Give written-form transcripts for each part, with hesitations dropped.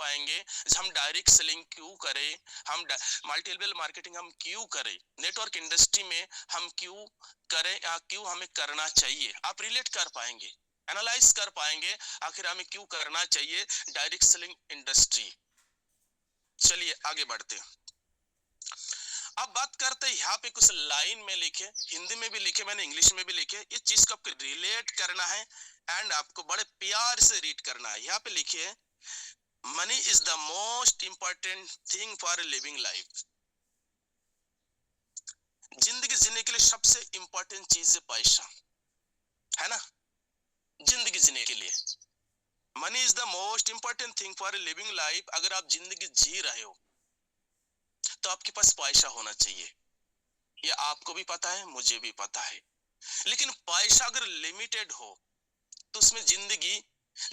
पाएंगे, हम direct selling क्यों करें, हम मल्टी लेवल मार्केटिंग हम क्यों करें, नेटवर्क इंडस्ट्री में हम क्यों करें या क्यों हमें करना चाहिए, आप रिलेट कर पाएंगे, एनालाइज कर पाएंगे आखिर हमें क्यों करना चाहिए डायरेक्ट सेलिंग इंडस्ट्री। चलिए आगे बढ़ते हैं। अब बात करते हैं, यहाँ पे कुछ लाइन में लिखे, हिंदी में भी लिखे मैंने, इंग्लिश में भी लिखे, इस चीज को आपको रिलेट करना है एंड आपको बड़े प्यार से रीड करना है। यहाँ पे लिखिए, money is the most important thing for living life. जिंदगी जीने के लिए सबसे इंपॉर्टेंट चीज है पैसा, है ना, जिंदगी जीने के लिए। Money is the most important thing for living life. अगर आप जिंदगी जी रहे हो तो आपके पास पैसा होना चाहिए, ये आपको भी पता है, मुझे भी पता है। लेकिन पैसा अगर लिमिटेड हो तो उसमें जिंदगी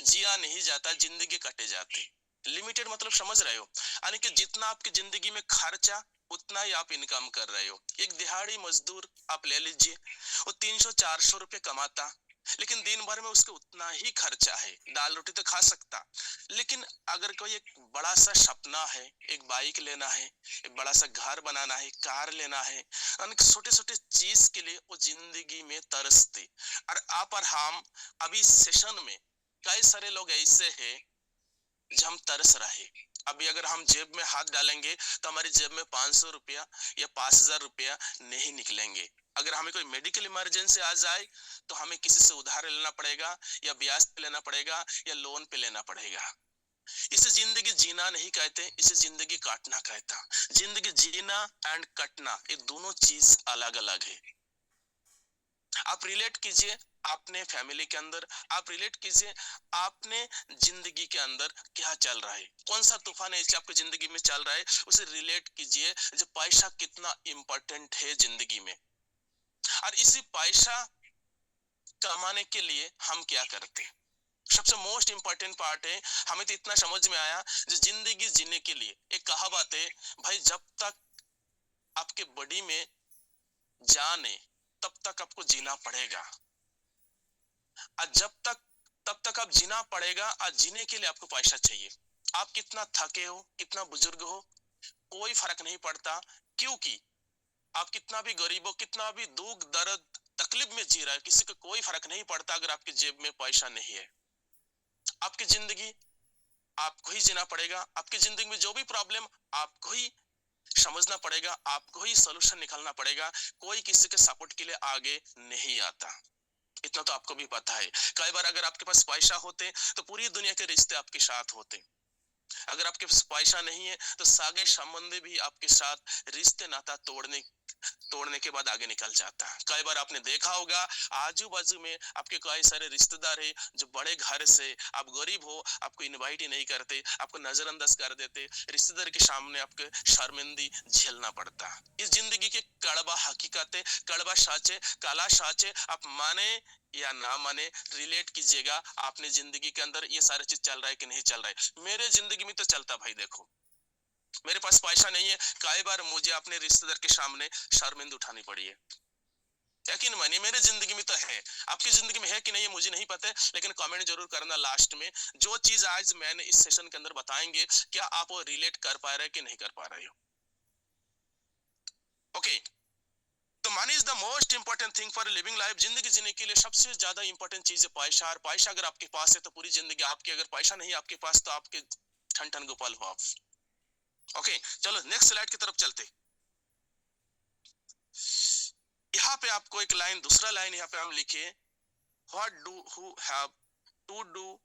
जिया नहीं जाता, जिंदगी कटे जाते। लिमिटेड मतलब समझ रहे हो, यानी कि जितना आपकी जिंदगी में खर्चा उतना ही आप इनकम कर रहे हो। एक दिहाड़ी मजदूर आप ले लीजिए, वो 300-400 रुपए कमाता, लेकिन दिन भर में उसका उतना ही खर्चा है, दाल रोटी तो खा सकता। लेकिन अगर कोई एक बड़ा सा सपना है, एक बाइक लेना है, एक बड़ा सा घर बनाना है, कार लेना है, छोटे छोटे चीज के लिए वो जिंदगी में तरसते। और आप और हम अभी सेशन में कई सारे लोग ऐसे हैं जो हम तरस रहे। अभी अगर हम जेब में हाथ डालेंगे तो हमारी जेब में 500 रुपया या 5000 रुपया नहीं निकलेंगे। अगर हमें कोई मेडिकल इमरजेंसी आ जाए तो हमें किसी से उधार लेना पड़ेगा, या ब्याज पे लेना पड़ेगा, या लोन पे लेना पड़ेगा। इसे जिंदगी जीना नहीं कहते, इसे जिंदगी काटना कहता। जिंदगी जीना एंड कटना ये दोनों चीज अलग अलग है। आप रिलेट कीजिए आपने फैमिली के अंदर, आप रिलेट कीजिए आपने जिंदगी के अंदर क्या चल रहा है, कौन सा तूफान है आपकी जिंदगी में चल रहा है, उसे रिलेट कीजिए जो पैसा कितना इंपॉर्टेंट है जिंदगी में। और इसी पैसा कमाने के लिए हम क्या करते हैं, सबसे मोस्ट इंपॉर्टेंट पार्ट है। हमें तो इतना समझ में आया, जो जिंदगी जीने के लिए एक कहावत है, भाई जब तक आपके बॉडी में जान है तब तक आपको जीना पड़ेगा, और जब तक तब तक आप जीना पड़ेगा, और जीने के लिए आपको पैसा चाहिए। आप कितना थके हो, कितना बुजुर्ग हो, कोई फर्क नहीं पड़ता, क्योंकि आप कितना भी गरीब हो, कितना भी दुख दर्द तकलीफ में जी रहा है, किसी को कोई फर्क नहीं पड़ता अगर आपकी जेब में पैसा नहीं है। आपकी जिंदगी आपको ही जीना पड़ेगा, आपकी जिंदगी में जो भी प्रॉब्लम आपको ही समझना पड़ेगा, आपको ही सोल्यूशन निकालना पड़ेगा। कोई किसी के सपोर्ट के लिए आगे नहीं आता, इतना तो आपको भी पता है। कई बार अगर आपके पास पैसा होते तो पूरी दुनिया के रिश्ते आपके साथ होते, अगर आपके पास पैसा नहीं है तो सागे संबंधी भी आपके साथ रिश्ते नाता तोड़ने के बाद आगे निकल जाता है। कई बार आपने देखा होगा आजू बाजू में आपके कई सारे रिश्तेदार हैं जो बड़े घर से, आप गरीब हो, आपको इनवाइट ही नहीं करते, आपको नजरअंदाज कर देते, रिश्तेदार के सामने आपको शर्मिंदी झेलना पड़ता। इस जिंदगी के कड़वा हकीकत है, कड़वा सच है, काला सच है। आप माने या ना माने, रिलेट कीजिएगा आपने जिंदगी के अंदर ये सारे चीज चल रहा है कि नहीं चल रहा है। मेरे जिंदगी में तो चलता भाई, देखो मेरे पास पैसा नहीं है, कई बार मुझे अपने रिश्तेदार के सामने शर्मिंदा उठानी पड़ी है, यकीन मानिए मेरे जिंदगी में तो है। आपकी जिंदगी में है कि नहीं है मुझे नहीं पता है, लेकिन कमेंट जरूर करना लास्ट में। जो चीज आज मैंने इस सेशन के अंदर बताएंगे, क्या आप वो रिलेट कर पा रहे कि नहीं कर पा रहे हो। ओके, तो money is the most important thing for living life. जिंदगी जीने के लिए सबसे ज्यादा इंपॉर्टेंट चीज है पैसा, और पैसा अगर आपके पास है तो पूरी जिंदगी आपकी, अगर पैसा नहीं है आपके पास तो आपके ठन ठन गोपाल हो आप। ओके, चलो नेक्स्ट स्लाइड की तरफ चलते। यहाँ पे आपको एक लाइन, दूसरा लाइन यहाँ पे हम लिखे, what do who have to do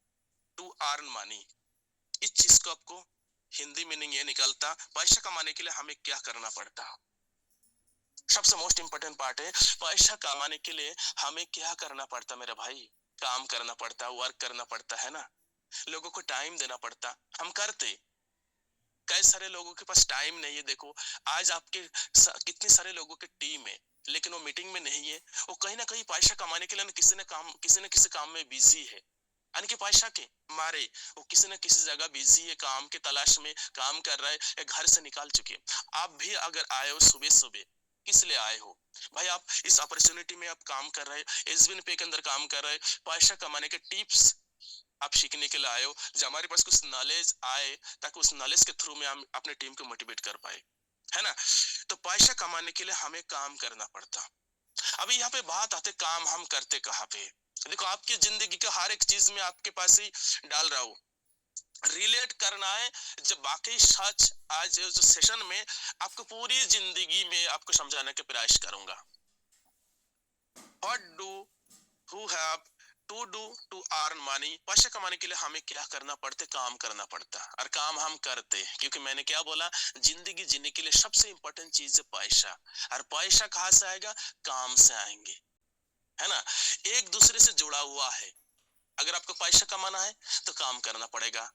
to earn money. इस चीज को आपको हिंदी मीनिंग ये निकलता, पैसा कमाने के लिए हमें क्या करना पड़ता। सबसे मोस्ट इंपोर्टेंट पार्ट है, पैसा कमाने के लिए हमें क्या करना पड़ता मेरे भाई। काम करना पड़ता, वर्क करना पड़ता है ना, लोगों को टाइम देना पड़ता, हम करते। कई सारे लोगों के पास टाइम नहीं है। देखो आज आपके कितने सारे लोगों की टीम है, लेकिन वो मीटिंग में नहीं है, वो कहीं ना कहीं पैसा कमाने के लिए किसी न किसी काम में बिजी है, यानी कि पैसा के मारे वो किसी न किसी जगह बिजी है, काम के तलाश में काम कर रहा है, या घर से निकाल चुके। आप भी अगर आए हो सुबह सुबह, किस लिए आए हो भाई, आप इस अपॉर्चुनिटी में आप काम कर रहे हैं, एसबीएन पे के अंदर काम कर रहे हैं, पैसा कमाने के टिप्स आप सीखने के लिए आए हो, जब हमारे पास कुछ नॉलेज आए ताकि उस नॉलेज के थ्रू में हम अपने टीम को मोटिवेट कर पाए, है ना। तो पैसा कमाने के लिए हमें काम करना पड़ता। अभी यहाँ पे बात आते काम हम करते कहाँ पे। देखो आपकी जिंदगी का हर एक चीज में आपके पास ही डाल रहा हूँ, रिलेट करना है। जब बाकी सच आज जो सेशन में आपको पूरी जिंदगी में आपको समझाने का प्रयास करूंगा। What do who have to do to earn money, पैसा कमाने के लिए हमें क्या करना पड़ता है, काम करना पड़ता है। और काम हम करते हैं क्योंकि मैंने क्या बोला, जिंदगी जीने के लिए सबसे इंपॉर्टेंट चीज है पैसा। और पैसा कहाँ से आएगा, काम से आएंगे, है ना। एक दूसरे से जुड़ा हुआ है। अगर आपको पैसा कमाना है तो काम करना पड़ेगा।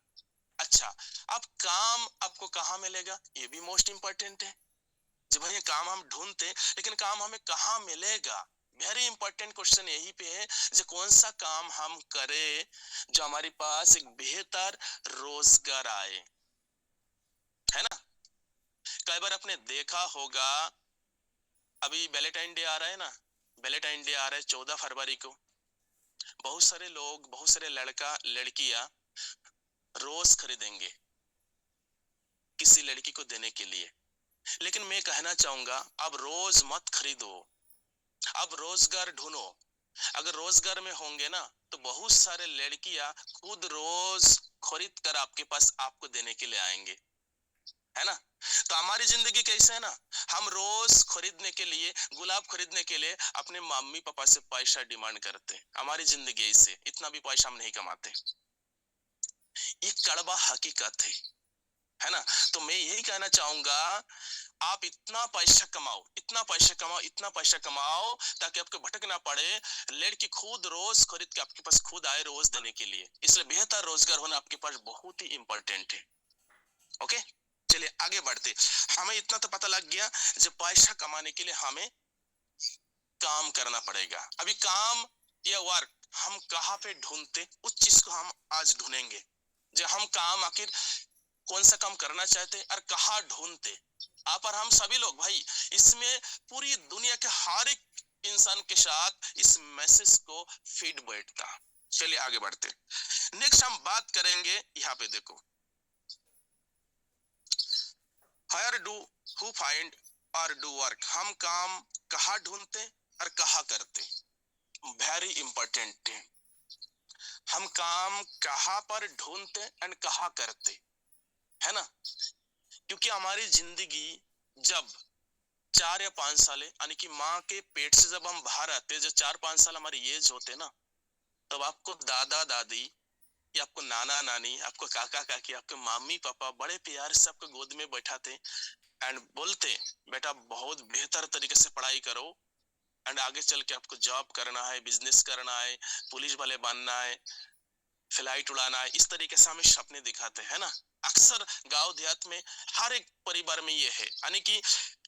अच्छा, अब काम आपको कहाँ मिलेगा, ये भी मोस्ट इंपॉर्टेंट है। जब भैया काम हम ढूंढते, लेकिन काम हमें कहाँ मिलेगा, वेरी इंपॉर्टेंट क्वेश्चन यही पे है। जो कौन सा काम हम करें जो हमारे पास एक बेहतर रोजगार आए, है ना। कई बार आपने देखा होगा, अभी वैलेंटाइन डे आ रहा है ना, वैलेंटाइन डे आ रहा है 14 फरवरी को। बहुत सारे लोग, बहुत सारे लड़का लड़कियां रोज खरीदेंगे किसी लड़की को देने के लिए। लेकिन मैं कहना चाहूंगा, अब रोज मत खरीदो, अब रोजगार ढूंढो। अगर रोजगार में होंगे ना तो बहुत सारे लड़कियां खुद रोज खरीद कर आपके पास आपको देने के लिए आएंगे, है ना। तो हमारी जिंदगी कैसे है ना, हम रोज खरीदने के लिए, गुलाब खरीदने के लिए अपने मम्मी पापा से पैसा डिमांड करते। हमारी जिंदगी ऐसे, इतना भी पैसा हम नहीं कमाते। ये कड़वा हकीकत है ना। तो मैं यही कहना चाहूंगा, आप इतना पैसा कमाओ, इतना पैसा कमाओ, इतना पैसा कमाओ ताकि आपको भटक ना पड़े। लड़की खुद रोज खरीद के आपके पास खुद आए रोज देने के लिए। इसलिए बेहतर रोजगार होना आपके पास बहुत ही इंपॉर्टेंट है। ओके, चलिए आगे बढ़ते। हमें इतना तो पता लग गया, जब पैसा कमाने के लिए हमें काम करना पड़ेगा। अभी काम या वर्क हम कहाँ पे ढूंढते, उस चीज को हम आज ढूंढेंगे। जब हम काम आखिर कौन सा काम करना चाहते और कहाँ ढूंढते। आप और हम सभी लोग भाई, इसमें पूरी दुनिया के हर एक इंसान के साथ इस मैसेज को फीड बैठता। चलिए आगे बढ़ते। नेक्स्ट हम बात करेंगे, यहाँ पे देखो, हायर डू हु फाइंड और डू वर्क। हम काम कहाँ ढूंढते और कहाँ करते, वेरी इंपॉर्टेंट है। हम काम कहाँ पर ढूंढते एंड कहाँ करते, है ना। क्योंकि हमारी जिंदगी जब 4 या 5 साल, यानी कि माँ के पेट से जब हम बाहर आते, जब 4-5 साल हमारी एज होते ना, तब आपको दादा दादी या आपको नाना नानी, आपको काका काकी, आपके मम्मी पापा बड़े प्यार से आपको गोद में बैठाते एंड बोलते, बेटा बहुत बेहतर तरीके से पढ़ाई करो एंड आगे चल के आपको जॉब करना है, बिजनेस करना है, पुलिस वाले बनना है, फ्लाइट उड़ाना है। इस तरीके से हमें सपने दिखाते हैं ना। अक्सर गांव देहात में हर एक परिवार में ये है, यानी कि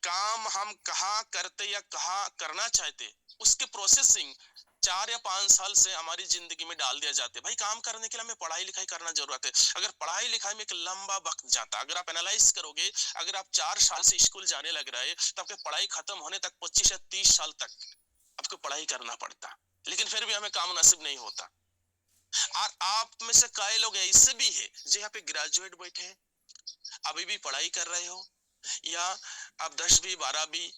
काम हम कहाँ करते या कहाँ करना चाहते, उसके प्रोसेसिंग 4 या 5 साल से हमारी जिंदगी में डाल दिया जाते। भाई काम करने के लिए हमें पढ़ाई लिखाई करना जरूरत है। अगर पढ़ाई लिखाई में एक लंबा वक्त जाता, अगर आप एनालाइज करोगे, अगर आप 4 साल से स्कूल जाने लग रहे तो आपके पढ़ाई खत्म होने तक 25 या 30 साल तक आपको पढ़ाई करना पड़ता, लेकिन फिर भी हमें काम नसीब नहीं होता। और आप में से कई लोग ऐसे भी है जो यहाँ पे ग्रेजुएट बैठे हैं, अभी भी पढ़ाई कर रहे हो, या आप 10वीं 12वीं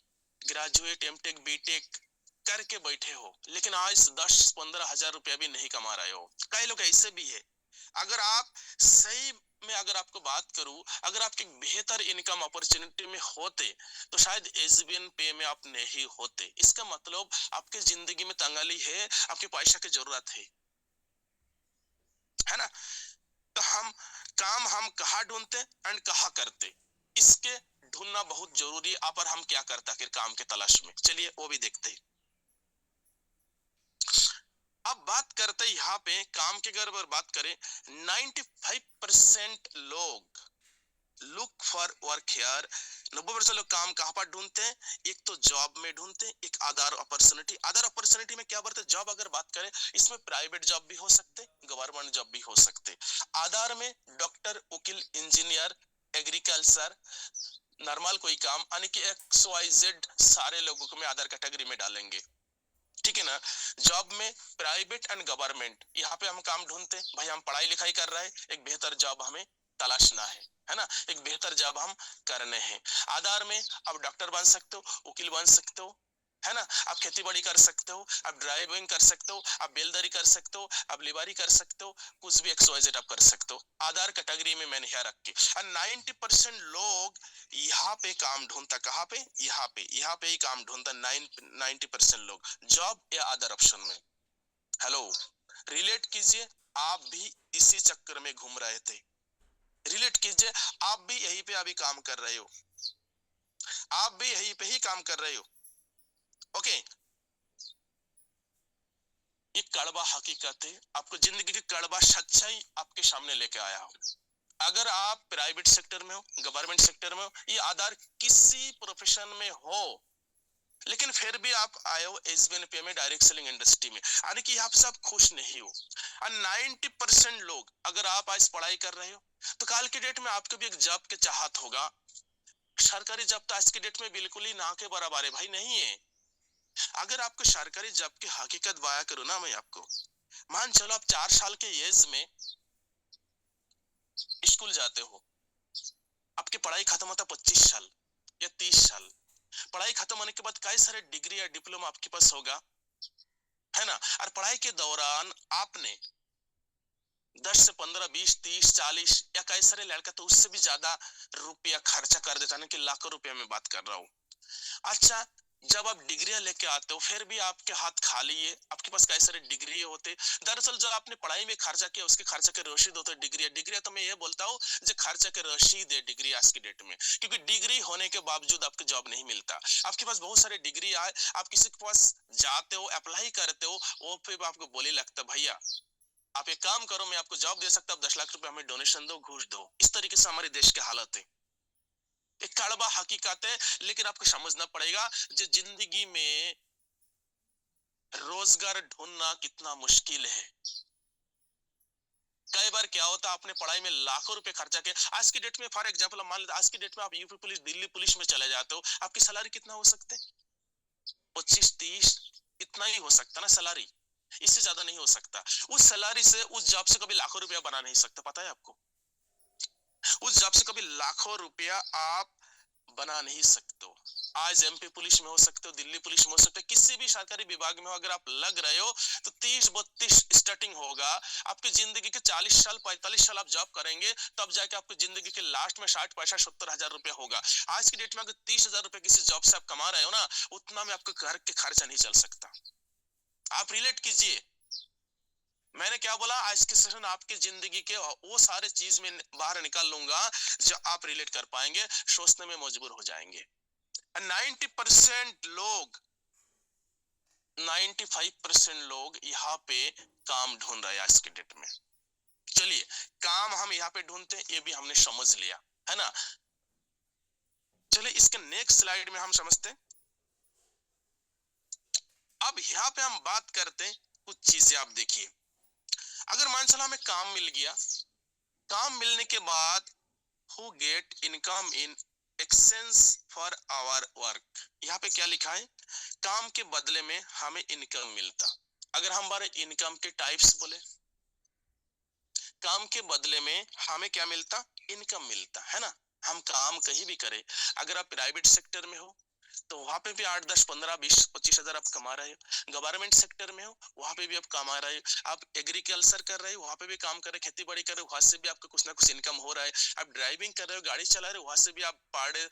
ग्रेजुएट एमटेक बीटेक करके बैठे हो, लेकिन आज 10-15 हजार रुपया भी नहीं कमा रहे हो। कई लोग ऐसे भी है। अगर आप सही में, अगर आपको बात करूं, अगर आपके बेहतर इनकम अपॉर्चुनिटी में होते तो शायद एसबीएन पे में आप नहीं होते। इसका मतलब आपके जिंदगी में तंगाली है, आपके पैसा की जरूरत है ना। तो हम कहाँ ढूंढते एंड कहाँ करते, इसके ढूंढना बहुत जरूरी है। आप और हम क्या करता फिर काम के तलाश में, चलिए वो भी देखते हैं। अब बात करते हैं यहाँ पे काम के, अगर बात करें 95% लोग लुक फॉर वर्क हियर। 90% लोग काम कहाँ पर ढूंढते हैं, एक तो जॉब में ढूंढते हैं, एक अदर अपॉर्चुनिटी। अदर अपॉर्चुनिटी में क्या बढ़ता है, जॉब अगर बात करें इसमें प्राइवेट जॉब भी हो सकते, गवर्नमेंट जॉब भी हो सकते। अदर में डॉक्टर, वकील, इंजीनियर, एग्रीकल्चर, नॉर्मल कोई काम, यानी कि XYZ सारे लोगों को मैं अदर कैटेगरी में डालेंगे। ठीक है ना। जॉब में प्राइवेट एंड गवर्नमेंट, यहाँ पे हम काम ढूंढते हैं भाई, हम पढ़ाई लिखाई कर रहे हैं, एक बेहतर जॉब हमें तलाशना है ना, एक बेहतर जॉब हम करने हैं। आधार में आप डॉक्टर बन सकते हो, वकील बन सकते हो, है ना, आप खेती बाड़ी कर सकते हो, आप ड्राइविंग कर सकते हो, आप बेलदारी कर सकते हो, आप लेबारी कर सकते हो, कुछ भी XYZ आप कर सकते हो, आधार कैटेगरी में मैंने यहाँ रख के। और 90% लोग यहाँ पे काम ढूंढता, कहाँ पे, यहाँ पे ही काम ढूंढता 90% लोग, जॉब या अदर ऑप्शन में। हेलो, रिलेट कीजिए, आप भी इसी चक्कर में घूम रहे थे। रिलेट कीजिए, आप भी यहीं पे अभी काम कर रहे हो, आप भी यहीं पे ही काम कर रहे हो। ओके, ये कड़वा हकीकत है, आपको जिंदगी की कड़वा सच्चाई आपके सामने लेके आया हूं। अगर आप प्राइवेट सेक्टर में हो, गवर्नमेंट सेक्टर में हो, ये आधार किसी प्रोफेशन में हो, लेकिन फिर भी आप आए हो SBNPA में, डायरेक्ट सेलिंग इंडस्ट्री में, यानी कि यहाँ पे आप खुश नहीं हो। और 90% लोग, अगर आप आज पढ़ाई कर रहे हो तो कल के डेट में आपको भी एक जॉब के चाहत होगा। सरकारी जॉब तो आज के डेट में बिल्कुल ही ना के बराबर है भाई, नहीं है। अगर आपको सरकारी जॉब की हकीकत बयां करूं ना मैं आपको, मान चलो आप 4 साल के एज में स्कूल जाते हो, आपकी पढ़ाई खत्म होता 25 साल या 30 साल, पढ़ाई खत्म होने के बाद कई सारे डिग्री या डिप्लोमा आपके पास होगा, है ना। और पढ़ाई के दौरान आपने 10 से 15, 20, 30, 40 या कई सारे लड़का तो उससे भी ज्यादा रुपया खर्चा कर देता है, कि लाखों रुपया में बात कर रहा हूँ। अच्छा, जब आप डिग्रियां लेके आते हो फिर भी आपके हाथ खाली है, आपके पास कई सारे डिग्री होते। दरअसल जो आपने पढ़ाई में खर्चा किया उसके खर्चा के रसीद होते। डिग्री तो मैं ये बोलता हूँ जो खर्चा के रसीद है डिग्री आज की डेट में, क्योंकि डिग्री होने के बावजूद आपको जॉब नहीं मिलता। आपके पास बहुत सारे डिग्री आए, आप किसी के पास जाते हो, अप्लाई करते हो, वो फिर आपको बोले लगता भैया आप एक काम करो, मैं आपको जॉब दे सकता हूँ, 10 लाख रुपए हमें डोनेशन दो, घूस दो। इस तरीके से हमारे देश की हालत है, एक कड़वा हकीकत है। लेकिन आपको समझना पड़ेगा जो जिंदगी में रोजगार ढूंढना कितना मुश्किल है। कई बार क्या होता है, आपने पढ़ाई में लाखों रुपए खर्चा किया, आज की डेट में फॉर एग्जांपल मान लेते आज की डेट में आप यूपी पुलिस, दिल्ली पुलिस में चले जाते हो, आपकी सैलरी कितना हो सकते हैं, 25, 30, इतना ही हो सकता ना सैलरी, इससे ज्यादा नहीं हो सकता। उस सैलरी से, उस जॉब से कभी लाखों रुपया बना नहीं सकता, पता है आपको। उस जॉब से कभी लाखों रुपया आप बना नहीं सकते हो। आज MP पुलिस में हो सकते हो, दिल्ली पुलिस में हो सकते हो, किसी भी सरकारी विभाग में हो, अगर आप लग रहे हो तो 30-32 स्टार्टिंग होगा। आपकी जिंदगी के 40 साल 45 साल आप जॉब करेंगे, तब जाके आपकी जिंदगी के लास्ट में 60, 65, 70 हजार रुपया होगा। आज की डेट में अगर 30 हजार रुपया किसी जॉब से आप कमा रहे हो ना, उतना में आपके घर के खर्चा नहीं चल सकता। आप रिलेट कीजिए, मैंने क्या बोला, आज के सेशन आपकी जिंदगी के वो सारे चीज में बाहर निकाल लूंगा जो आप रिलेट कर पाएंगे, सोचने में मजबूर हो जाएंगे। 90% लोग, 95% लोग यहाँ पे काम ढूंढ रहे हैं आज के डेट में। चलिए, काम हम यहाँ पे ढूंढते हैं, ये भी हमने समझ लिया, है ना। चलिए इसके नेक्स्ट स्लाइड में हम समझते हैं। अब यहाँ पे हम बात करते हैं कुछ चीजें, आप देखिए, अगर मान चलो हमें काम मिल गया, काम मिलने के बाद who get income in exchange for our work, यहाँ पे क्या लिखा है, काम के बदले में हमें इनकम मिलता। अगर हम बारे इनकम के टाइप्स बोले, काम के बदले में हमें क्या मिलता, इनकम मिलता, है ना। हम काम कहीं भी करें, अगर आप प्राइवेट सेक्टर में हो तो वहां पे भी 8, 10, 15, 20, 25 हजार आप कमा रहे हो। गवर्नमेंट सेक्टर में हो वहां पे भी आप कमा रहे हो। आप एग्रीकल्चर कर रहे हो, वहां पे भी काम कर रहे हो, खेती बाड़ी कर रहे हो, वहां से भी आपका कुछ ना कुछ इनकम हो रहा है। आप ड्राइविंग कर रहे हो, गाड़ी चला रहे हो, वहां से भी आप पर डे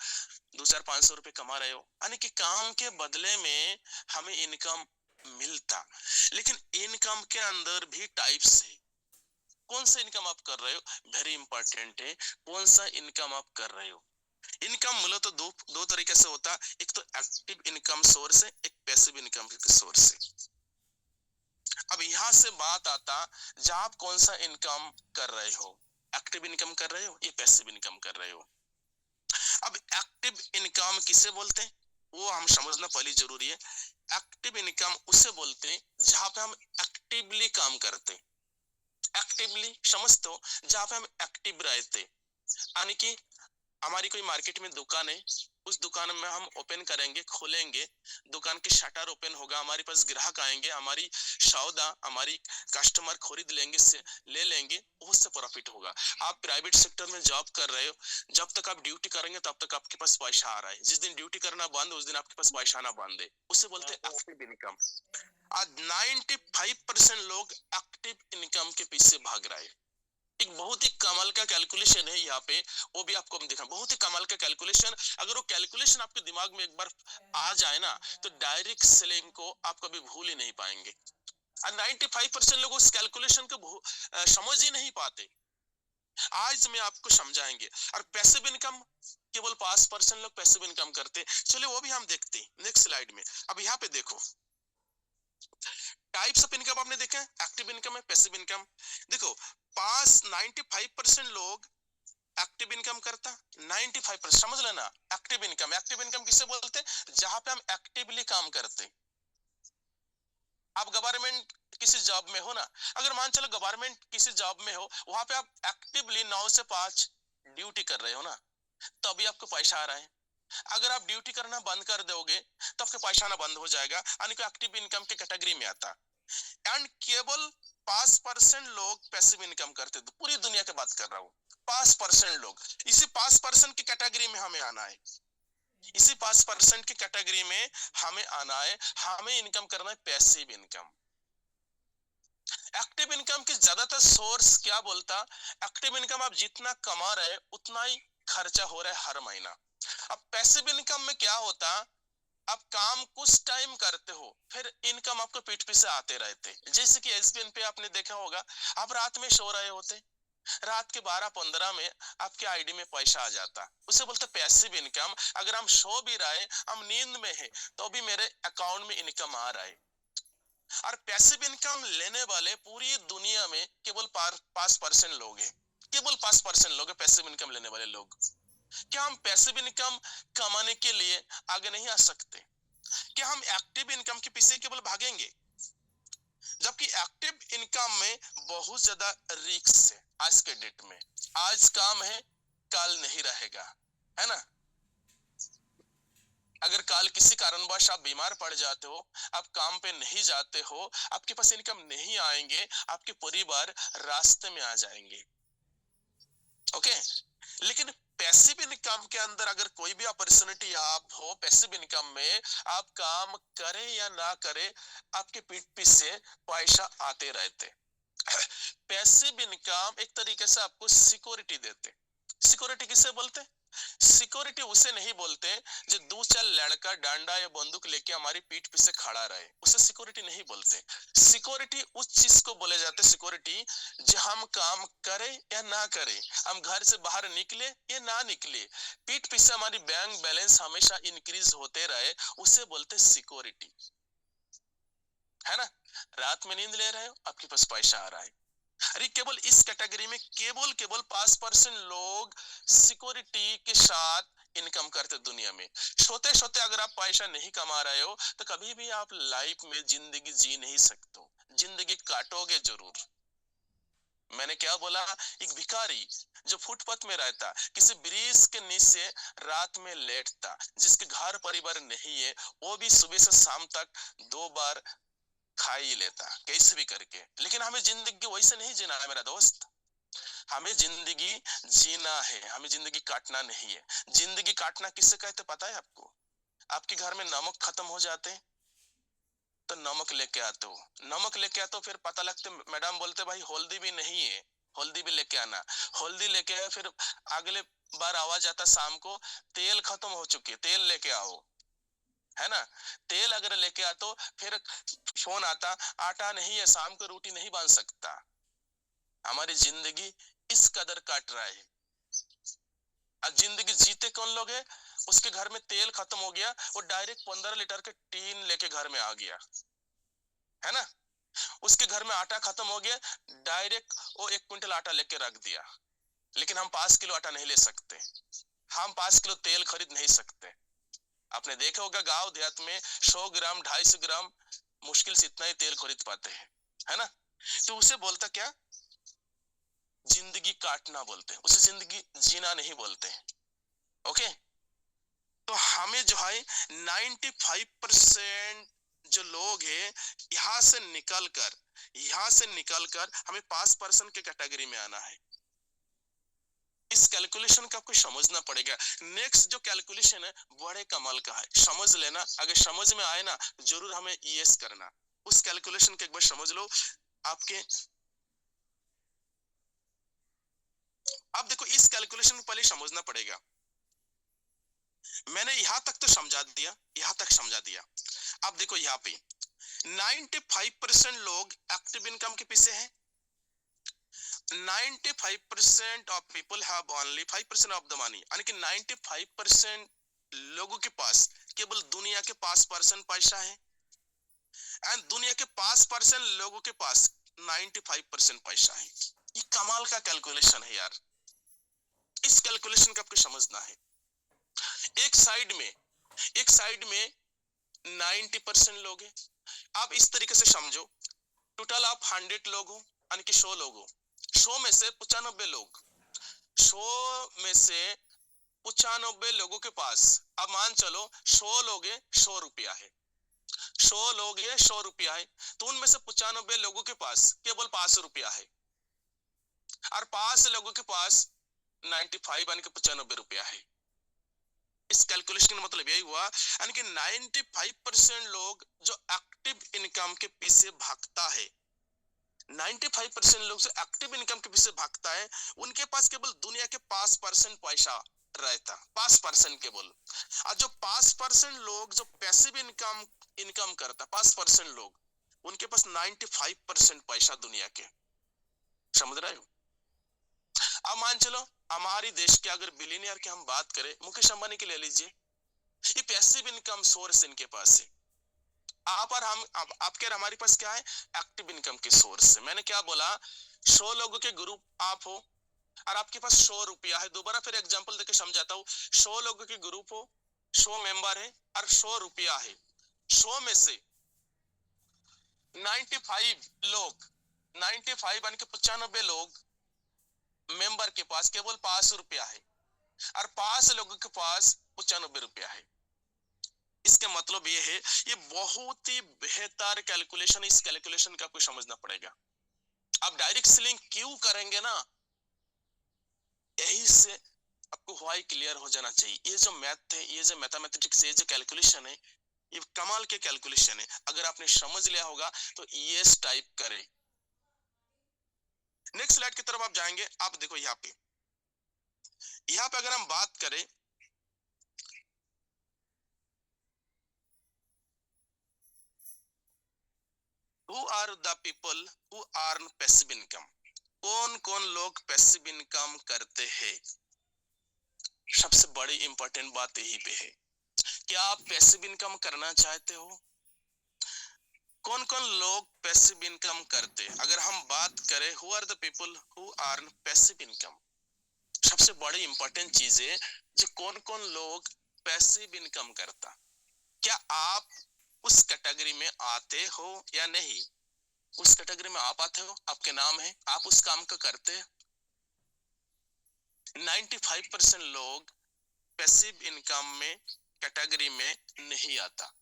200-500 रुपए कमा रहे हो, यानी कि काम के बदले में हमें इनकम मिलता। लेकिन इनकम के अंदर भी टाइप्स है, कौन सा इनकम आप कर रहे हो, वेरी इंपॉर्टेंट है, कौन सा इनकम आप कर रहे हो। इनकम मूलतः तो दो तरीके से होता है, एक तो एक्टिव इनकम सोर्स है, एक पैसिव इनकम सोर्स है। अब यहां से बात आता, जब आप कौन सा इनकम कर रहे हो, एक्टिव इनकम कर रहे हो या पैसिव इनकम कर रहे हो। अब एक्टिव इनकम किसे बोलते हैं वो हम समझना पहले जरूरी है। एक्टिव इनकम उसे बोलते हैं जहां पे हम एक्टिवली काम करते, एक्टिवली समझते हो, जहां पे हम एक्टिव रहते, यानी कि हमारी कोई मार्केट में दुकान है, उस दुकान में हम ओपन करेंगे, खोलेंगे, दुकान की शटर ओपन होगा, हमारे पास ग्राहक आएंगे, हमारी सौदा हमारी कस्टमर खरीद लेंगे, से ले लेंगे, उससे प्रॉफिट होगा। आप प्राइवेट सेक्टर में जॉब कर रहे हो, जब तक आप ड्यूटी करेंगे तब तक आपके पास पैसा आ रहा है, जिस दिन ड्यूटी करना बंद उस दिन आपके पास पैसा ना बंद है, उसे बोलते हैं एक्टिव इनकम। आज 95% लोग एक्टिव इनकम के पीछे भाग रहे हैं। एक बहुत ही कमाल का कैलकुलेशन है यहाँ पे, वो भी आपको हम दिखा, बहुत ही कमाल का कैलकुलेशन। अगर वो कैलकुलेशन आपके दिमाग में एक बार आ जाए ना, तो डायरेक्ट सेलिंग को आप कभी भूल ही नहीं पाएंगे। और 95% लोग उस कैलकुलेशन को समझ ही नहीं पाते। आज मैं आपको समझाएंगे। और पैसिव इनकम केवल 5% लोग पैसिव इनकम करते। चलिए वो भी हम देखते हैं नेक्स्ट स्लाइड में। अब यहाँ पे देखो, टाइप्स ऑफ इनकम आपने देखा है, एक्टिव इनकम है, पैसिव इनकम। देखो, 95% लोग एक्टिव इनकम करता, 95% समझ लेना। एक्टिव इनकम, एक्टिव इनकम किसे बोलते हैं? जहां पे हम एक्टिवली काम करते। आप गवर्नमेंट किसी जॉब में हो ना, अगर मान चलो गवर्नमेंट किसी जॉब में हो, वहां पे आप एक्टिवली 9 से 5 ड्यूटी कर रहे हो ना, तभी आपको पैसा आ रहा है। अगर आप ड्यूटी करना बंद कर दोगे तो आपका पैसा ना बंद हो जाएगा, यानी कि एक्टिव इनकम की कैटेगरी में आता। एंड केवल 5% लोग पैसिव इनकम करते, तो पूरी दुनिया की बात कर रहा हूँ, 5% लोग। इसी 5% की कैटेगरी में हमें आना है, इसी 5% की कैटेगरी में हमें आना है। हमें इनकम करना है पैसिव इनकम। एक्टिव इनकम की ज्यादातर सोर्स क्या बोलता, एक्टिव इनकम आप जितना कमा रहे उतना ही खर्चा हो रहा है हर महीना। अब पैसिव इनकम में क्या होता, आप काम कुछ टाइम करते हो, फिर इनकम आपको पीठ पीछे आते रहते। जैसे कि एसबीएन पे आपने देखा होगा, आप रात में सो रहे होते, रात के 12-15 में आपके आईडी में पैसा आ जाता, उसे बोलते पैसिव इनकम। अगर हम सो भी रहे, हम नींद में है, तो भी मेरे अकाउंट में इनकम आ रहा है। और पैसिव इनकम लेने वाले पूरी दुनिया में केवल 5% लोग हैं, केवल 5% लोग हैं पैसिव इनकम लेने वाले लोग। क्या हम पैसिव इनकम कमाने के लिए आगे नहीं आ सकते? क्या हम एक्टिव इनकम के पीछे केवल भागेंगे? जबकि एक्टिव इनकम में बहुत ज्यादा रिस्क है आज के डेट में। आज काम है, कल नहीं रहेगा, है ना। अगर कल किसी कारणवश आप बीमार पड़ जाते हो, आप काम पे नहीं जाते हो, आपके पास इनकम नहीं आएंगे, आपके परिवार रास्ते में आ जाएंगे। ओके, लेकिन पैसिव इनकम के अंदर अगर कोई भी अपॉर्चुनिटी आप हो, पैसिव इनकम में आप काम करें या ना करें, आपके पीठ पीछे पैसा आते रहते। पैसिव इनकम एक तरीके से आपको सिक्योरिटी देते। सिक्योरिटी किसे बोलते? सिक्योरिटी उसे नहीं बोलते जो दूसरा लड़का डंडा या बंदूक लेके हमारी पीठ पीछे खड़ा रहे, उसे सिक्योरिटी नहीं बोलते। सिक्योरिटी उस चीज को बोले जाते सिक्योरिटी, जो हम काम करें या ना करें, हम घर से बाहर निकले या ना निकले, पीठ पीछे हमारी बैंक बैलेंस हमेशा इंक्रीज होते रहे, उसे बोलते सिक्योरिटी, है ना। रात में नींद ले रहे हो, आपके पास पैसा आ रहा है। अरे केवल इस कैटेगरी में केवल केवल 5% लोग सिक्योरिटी के साथ इनकम करते दुनिया में। सोते सोते अगर आप पैसा नहीं कमा रहे हो, तो कभी भी आप लाइफ में जिंदगी जी नहीं सकते, जिंदगी काटोगे जरूर। मैंने क्या बोला, एक भिखारी जो फुटपाथ में रहता, किसी ब्रिज के नीचे रात में लेटता, जिसके घर परिवार नहीं है, वो भी सुबह से शाम तक 2 बार खा ही लेता कैसे भी करके। लेकिन हमें जिंदगी वैसे नहीं जीना है मेरा दोस्त, हमें जिंदगी जीना है, हमें जिंदगी काटना नहीं है। जिंदगी काटना किससे कहते पता है आपको? आपके घर में नमक खत्म हो जाते तो नमक लेके आते हो, नमक लेके आते हो, फिर पता लगते मैडम बोलते भाई हल्दी भी नहीं है, हल्दी भी लेके आना। हल्दी लेके आए, फिर अगले बार आवाज आता शाम को, तेल खत्म हो चुकी है, तेल लेके आओ, है ना। तेल अगर लेके आते हो, फिर फोन आता आटा नहीं है, शाम को रोटी नहीं बन सकता। हमारी जिंदगी इस कदर काट रहा है। अब जिंदगी जीते कौन लोग है? उसके घर में तेल खत्म हो गया, वो डायरेक्ट 15 लीटर के टीन लेके घर में आ गया, है ना। उसके घर में आटा खत्म हो गया, डायरेक्ट वो 1 क्विंटल आटा लेके रख दिया। लेकिन हम 5 किलो आटा नहीं ले सकते, हम 5 किलो तेल खरीद नहीं सकते। आपने देखा होगा गांव देहात में 100 ग्राम 250 ग्राम मुश्किल से इतना ही तेल खरीद पाते हैं, है ना। तो उसे बोलता क्या, जिंदगी काटना बोलते हैं, उसे जिंदगी जीना नहीं बोलते हैं। ओके, तो हमें जो है 95% जो लोग हैं यहां से निकलकर हमें 5% के कैटेगरी में आना है। इस कैलकुलेशन का आपको समझना पड़ेगा। नेक्स्ट जो कैलकुलेशन है बड़े कमाल का है, समझ लेना, अगर समझ में आए ना जरूर हमें यस करना। उस कैलकुलेशन के एक बार समझ लो आपके। अब देखो इस कैलकुलेशन को पहले समझना पड़ेगा। मैंने यहां तक तो समझा दिया, यहां तक समझा दिया। अब देखो यहाँ पे 95% लोग एक्टिव इनकम के पीछे हैं। 95% of people have only 5% of the money, यानी कि 95% लोगों के पास केवल दुनिया के 5% पैसा है, एंड दुनिया के 5% लोगों के पास 95% पैसा है। ये कमाल का कैलकुलेशन है यार। इस कैलकुलेशन का आपको समझना है। एक साइड में 90% लोग हैं। आप इस तरीके से समझो, टोटल आप 100 लोग हो, यानी कि 100 लोग हो, 100 में से 95 लोग, 100 में से 95 लोगों के पास, अब मान चलो 100 लोग हैं, 100 रुपया है, 100 लोग हैं, 100 रुपया है, तो उनमें से 95 लोगों के पास केवल 5 रुपया है, और 5 लोगों के पास 95 यानी कि 95 रुपया है। इस कैलकुलेशन का मतलब यही हुआ, यानी कि 95% लोग जो एक्टिव इनकम के पीछे भागता है, 95% लोग जो एक्टिव इनकम के पीछे भागता है, उनके पास केवल दुनिया के 5% पैसा रहता, 5% केवल। और जो 5% लोग जो पैसिव इनकम इनकम करता, 5% लोग, उनके पास 95% पैसा दुनिया के। समझ रहे हो? अब मान चलो हमारी देश के अगर बिलियनियर की हम बात करें, मुकेश अंबानी की ले लीजिए, ये पैसिव इनकम सोर्स इनके पास है। आप और हम, आपके और हमारे पास क्या है? एक्टिव इनकम के सोर्स है। मैंने क्या बोला? 100 लोगों के ग्रुप आप हो और आपके पास 100 रुपया है। दोबारा फिर एग्जांपल देके समझाता हूँ। 100 लोगों के ग्रुप हो, 100 मेंबर है और 100 रुपया है। 100 में से 95 लोग, 95 यानी कि 95 लोग मेंबर के पास केवल 5 रुपया है, और 5 लोगों के पास 95 रुपया है। इसके मतलब ये है, ये बहुत ही बेहतर कैलकुलेशन। इस कैलकुलेशन का आपको समझना पड़ेगा। आप डायरेक्ट सेलिंग क्यों करेंगे ना, यही से आपको व्हाई क्लियर हो जाना चाहिए। ये जो मैथ है, ये जो मैथमेटिक्स है, ये जो कैलकुलेशन है, ये कमाल के कैलकुलेशन है। अगर आपने समझ लिया होगा तो यस टाइप करें। नेक्स्ट स्लाइड की तरफ आप जाएंगे। आप देखो यहाँ पे अगर हम बात करें, who are the people who earn passive income, कौन कौन लोग पैसिव इनकम करते हैं? सबसे बड़ी इंपॉर्टेंट बात यही पे है। क्या आप पैसिव इनकम करना चाहते हो? कौन कौन लोग पैसिव इनकम करते हैं? अगर हम बात करें who are the people who earn passive income, सबसे बड़ी इंपॉर्टेंट चीज है जो कौन कौन लोग पैसिव इनकम करता। क्या आप उस कैटेगरी में आते हो या नहीं? उस कैटेगरी में आप आते हो, आपके नाम है, आप उस काम को करते हैं। 95% लोग पैसिव इनकम में कैटेगरी में नहीं आता,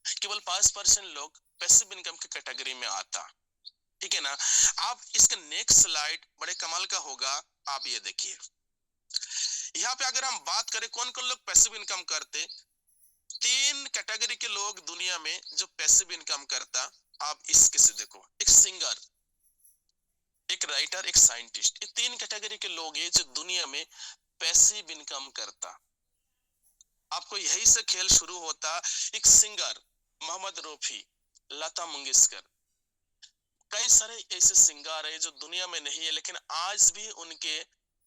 केवल 5% लोग पैसिव इनकम की कैटेगरी में आता। ठीक है ना? आप इसका नेक्स्ट स्लाइड बड़े कमाल का होगा। आप ये देखिए, यहाँ पे अगर हम बात करें कौन कौन लोग पैसिव इनकम करते, 3 कैटेगरी के लोग दुनिया में जो पैसिव इनकम करता। आप इसके से देखो, एक सिंगर, एक राइटर, एक साइंटिस्ट, ये 3 कैटेगरी के लोग हैं जो दुनिया में पैसिव इनकम करता। आपको यही से खेल शुरू होता। एक सिंगर मोहम्मद रफी, लता मंगेशकर, कई सारे ऐसे सिंगर है जो दुनिया में नहीं है, लेकिन आज भी उनके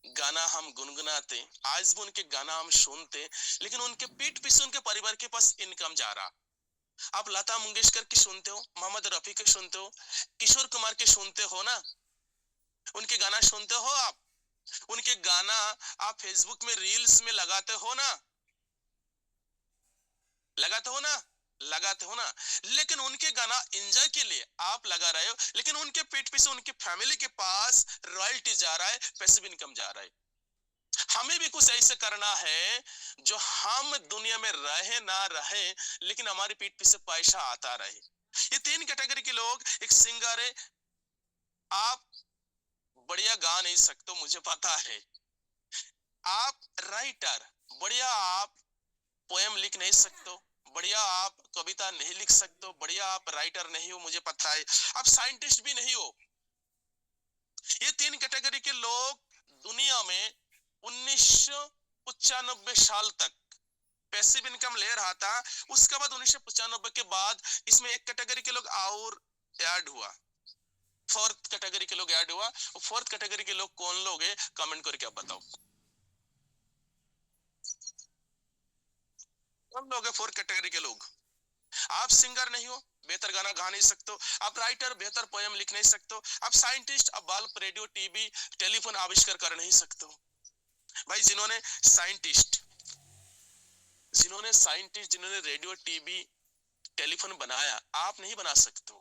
गाना हम गुनगुनाते, आज भी उनके गाना हम सुनते, लेकिन उनके पीठ पीछे उनके परिवार के पास इनकम जा रहा। आप लता मंगेशकर की सुनते हो, मोहम्मद रफी के सुनते हो, किशोर कुमार के सुनते हो ना, उनके गाना सुनते हो आप, उनके गाना आप फेसबुक में रील्स में लगाते हो ना, लगाते हो ना, लगाते हो ना, लेकिन उनके गाना एंजॉय के लिए आप लगा रहे हो, लेकिन उनके पीठ पीछे उनके फैमिली के पास रॉयल्टी जा रहा है, पैसिव इनकम जा रहा है। हमें भी कुछ ऐसे करना है जो हम दुनिया में रहे ना रहे लेकिन हमारी पीठ पीछे पैसा आता रहे। ये तीन कैटेगरी के लोग। एक सिंगर है, आप बढ़िया गा नहीं सकते मुझे पता है। आप राइटर, बढ़िया आप पोएम लिख नहीं सकते, बढ़िया आप कविता नहीं लिख सकते, बढ़िया आप राइटर नहीं हो मुझे पता है, आप साइंटिस्ट भी नहीं हो। ये तीन कैटेगरी के लोग दुनिया में 1995 साल तक पैसिव इनकम ले रहा था। उसके बाद 1995 के बाद इसमें एक कैटेगरी के लोग और ऐड हुआ, फोर्थ कैटेगरी के लोग ऐड हुआ। फोर्थ कैटेगरी के लोग कौन लोग है, कमेंट करके आप बताओ कौन लोग है फोर्थ कैटेगरी के लोग। आप सिंगर नहीं हो, बेहतर गाना गा नहीं सकते, आप राइटर बेहतर पोएम लिख नहीं सकते, आप साइंटिस्ट, आप बल्ब, रेडियो, टीवी, टेलीफोन आविष्कार कर नहीं सकते। भाई जिन्होंने साइंटिस्ट जिन्होंने रेडियो, टीवी, टेलीफोन बनाया, आप नहीं बना सकते।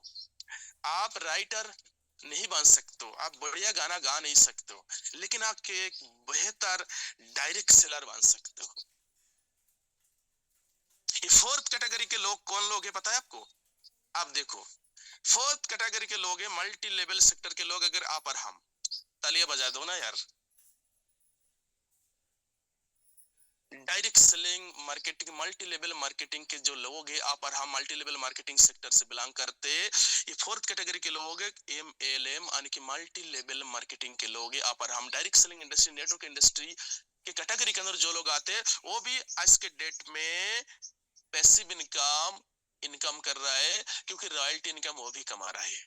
आप राइटर नहीं बन सकते, आप बढ़िया गाना गा नहीं सकते, लेकिन आप एक बेहतर डायरेक्ट सेलर बन सकते हो। ये फोर्थ कैटेगरी के लोग कौन लोग है पता है आपको? आप देखो, फोर्थ कैटेगरी के लोग है मल्टी लेवल सेक्टर के लोग। अगर आप और हम, तालियां बजा दो ना यार। Direct selling, marketing, multi level marketing के जो लोग हैं, आप और हम मल्टी लेवल मार्केटिंग सेक्टर से बिलोंग करते हैं। ये फोर्थ कैटेगरी के लोग हैं, MLM यानी कि मल्टी लेवल मार्केटिंग के लोग हैं। आप और हम direct selling industry, network industry के कैटेगरी के अंदर जो लोग आते हैं, वो भी आज के डेट में पैसिव इनकम इनकम कर रहा है, क्योंकि रॉयल्टी इनकम वो भी कमा रहा है।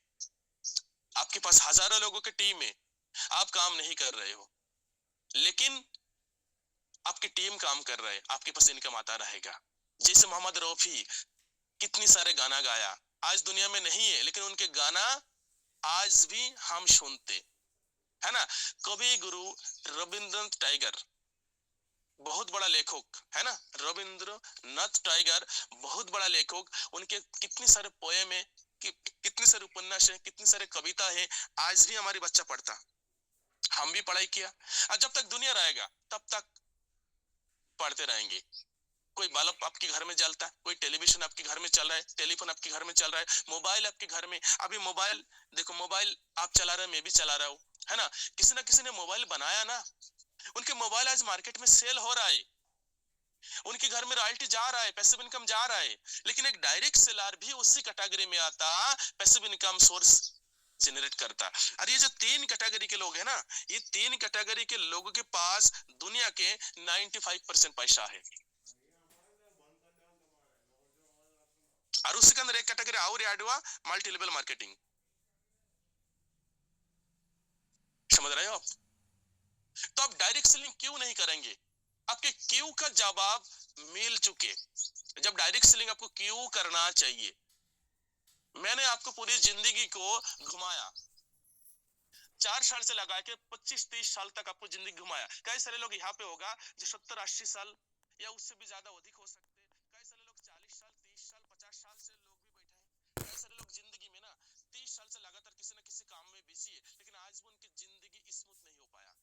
आपके पास हजारों लोगों की टीम है, आप काम नहीं कर रहे हो, लेकिन आपकी टीम काम कर रहा है, आपके पास इनकम आता रहेगा। जैसे मोहम्मद रफी, कितनी सारे गाना गाया, आज दुनिया में नहीं है, लेकिन उनके गाना आज भी हम सुनते है ना। कवि गुरु रविंद्रनाथ टैगोर, बहुत बड़ा लेखक है ना, रविंद्रनाथ टैगोर बहुत बड़ा लेखक। उनके कितनी सारे पोएम है, कितनी सारे उपन्यास है, कितनी सारे कविता है, आज भी हमारी बच्चा पढ़ता, हम भी पढ़ाई किया, और जब तक दुनिया रहेगा तब तक पढ़ते रहेंगे। कोई बल्ब आपके घर में जलता है, कोई टेलीविजन आपके घर में चल रहा है, टेलीफोन आपके घर में चल रहा है, मोबाइल आपके घर में, अभी मोबाइल देखो, मोबाइल आप चला रहे हो, मैं भी चला रहा हूँ, है ना। किसी ना किसी ने मोबाइल बनाया ना, उनके मोबाइल आज मार्केट में सेल हो रहा है, उनके घर में रॉयल्टी जा रहा है, पैसिव इनकम जा रहा है। लेकिन एक डायरेक्ट सेलर भी उसी कैटेगरी में आता, पैसिव इनकम सोर्स जनरेट करता। और ये जो तीन कैटेगरी के लोग हैं ना, ये तीन कैटेगरी के लोगों के पास दुनिया के 95% पैसा है। और उसके अंदर एक कैटेगरी और ऐड हुआ, मल्टी लेवल मार्केटिंग। समझ रहे हो आप? तो आप डायरेक्ट सेलिंग क्यों नहीं करेंगे? आपके क्यों का जवाब मिल चुके। जब डायरेक्ट सेलिंग आपको क्यों करना चाहिए, मैंने आपको पूरी जिंदगी को घुमाया, 4 साल से लगा के 25-30 साल तक आपको जिंदगी घुमाया। कई सारे लोग यहाँ पे होगा जो 70-80 साल या उससे भी ज्यादा अधिक हो सकते हैं। कई सारे लोग 40 साल, 30 साल, 50 साल से लोग भी बैठे हैं। कई सारे लोग जिंदगी में ना 30 साल से लगातार किसी न किसी काम में बिजी है, लेकिन आज भी उनकी जिंदगी स्मूथ नहीं हो पाया।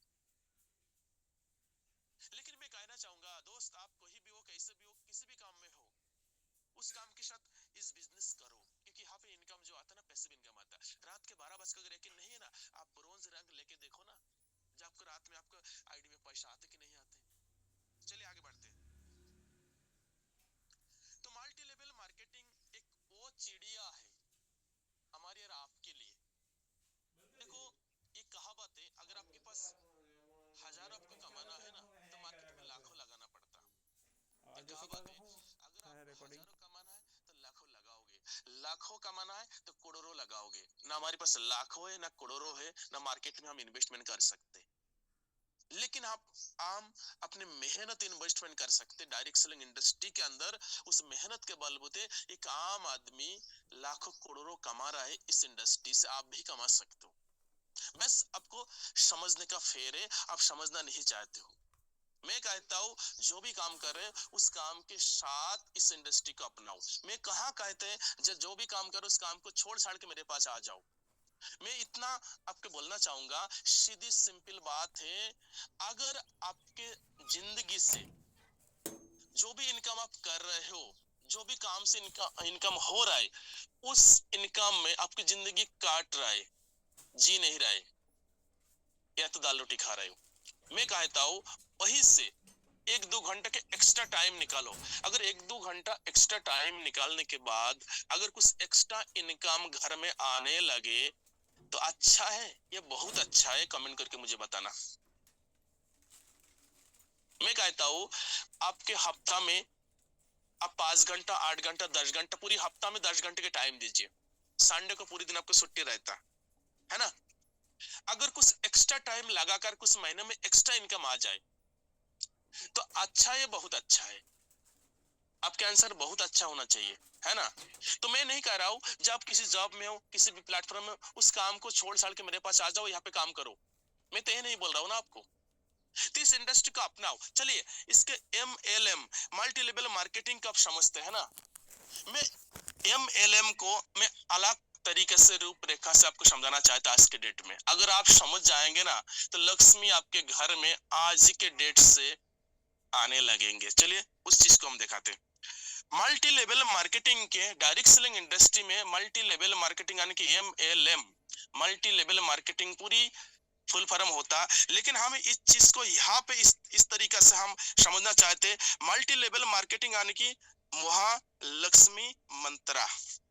लेकिन मैं कहना चाहूंगा दोस्त, आप कोई भी हो, कैसे भी हो, किसी भी काम में हो, उस काम के साथ इस बिजनेस करो, क्योंकि यहाँ पे इनकम जो आता है ना, पैसिव इनकम आता है। रात के 12 बज कर यकीन नहीं है ना, आप ब्रोंज रैंक लेके देखो ना, जब आपको रात में आपको आईडी में पैसा आते कि नहीं आते। चलिए आगे बढ़ते हैं। तो मल्टी लेवल मार्केटिंग एक वो चिड़िया है हमारे और आपके लिए। देखो, ये कहावत है, अगर आपके पास हजारों आपको कमाना है ना, तो मार्केट में लाखों लगाना पड़ता। ये कहावत है, अगर आपको हजारों कमाना है तो लाखों लगाओगे, लाखों कमाना है तो करोड़ों लगाओगे। ना हमारे पास लाखों है, ना करोड़ों है, ना मार्केट में हम इन्वेस्टमेंट कर सकते। लेकिन आप आम अपने मेहनत इन्वेस्टमेंट कर सकते डायरेक्ट सेलिंग इंडस्ट्री के अंदर। उस मेहनत के बलबूते एक आम आदमी लाखों करोड़ों कमा रहा है, इस इंडस्ट्री से आप भी कमा सकते हो। बस आपको समझने का फेर है, आप समझना नहीं चाहते हो। मैं कहता हूँ जो भी काम कर रहे हैं उस काम के साथ इस इंडस्ट्री को अपनाओ। मैं कहा कहते हैं जो भी काम करो उस काम को छोड़ छाड़ के मेरे पास आ जाओ। मैं इतना आपके बोलना चाहूंगा, सीधी सिंपल बात है, अगर आपके जिंदगी से जो भी इनकम आप कर रहे हो, जो भी काम से इनकम हो रहा है, उस इनकम में आपकी जिंदगी काट रहा है, जी नहीं रहा है, या तो दाल रोटी खा रहे हो, मैं कहता हूँ वही से 1-2 घंटा के एक्स्ट्रा टाइम निकालो। अगर 1-2 घंटा एक्स्ट्रा टाइम निकालने के बाद अगर कुछ एक्स्ट्रा इनकम घर में आने लगे तो अच्छा है, ये बहुत अच्छा है, कमेंट करके मुझे बताना। मैं कहता हूँ आपके हफ्ता में आप 5 घंटा, 8 घंटा, 10 घंटा, पूरी हफ्ता में 10 घंटे के टाइम दीजिए। संडे को पूरी दिन आपको छुट्टी रहता है ना। अगर कुछ एक्स्ट्रा टाइम लगाकर कुछ महीने में एक्स्ट्रा इनकम आ जाए तो अच्छा है, बहुत अच्छा है, आपका आंसर बहुत अच्छा होना चाहिए, है ना। तो मैं नहीं कह रहा हूं जब आप किसी जॉब में हो, किसी भी प्लेटफॉर्म में, उस काम को छोड़ छाड़ के मेरे पास आ जाओ, यहाँ पे काम करो, मैं तो ये नहीं बोल रहा हूँ ना आपको। तो इस इंडस्ट्री को अपनाओ। चलिए इसके MLM, मल्टी लेवल मार्केटिंग का आप समझते हैं ना। मैं MLM को मैं अलग तरीके से रूपरेखा से आपको समझाना चाहता आज के डेट में। अगर आप समझ जाएंगे ना तो लक्ष्मी आपके घर में आज के डेट से आने लगेंगे। चलिए उस चीज को हम दिखाते हैं। मल्टी लेवल मार्केटिंग के डायरेक्ट सेलिंग इंडस्ट्री में मल्टी लेवल मार्केटिंग यानी कि MLM, मल्टी लेवल मार्केटिंग पूरी फुल फॉर्म होता, लेकिन हम इस चीज को यहाँ पे इस तरीका से हम समझना चाहते। मल्टी लेवल मार्केटिंग यानी कि महालक्ष्मी मंत्रा,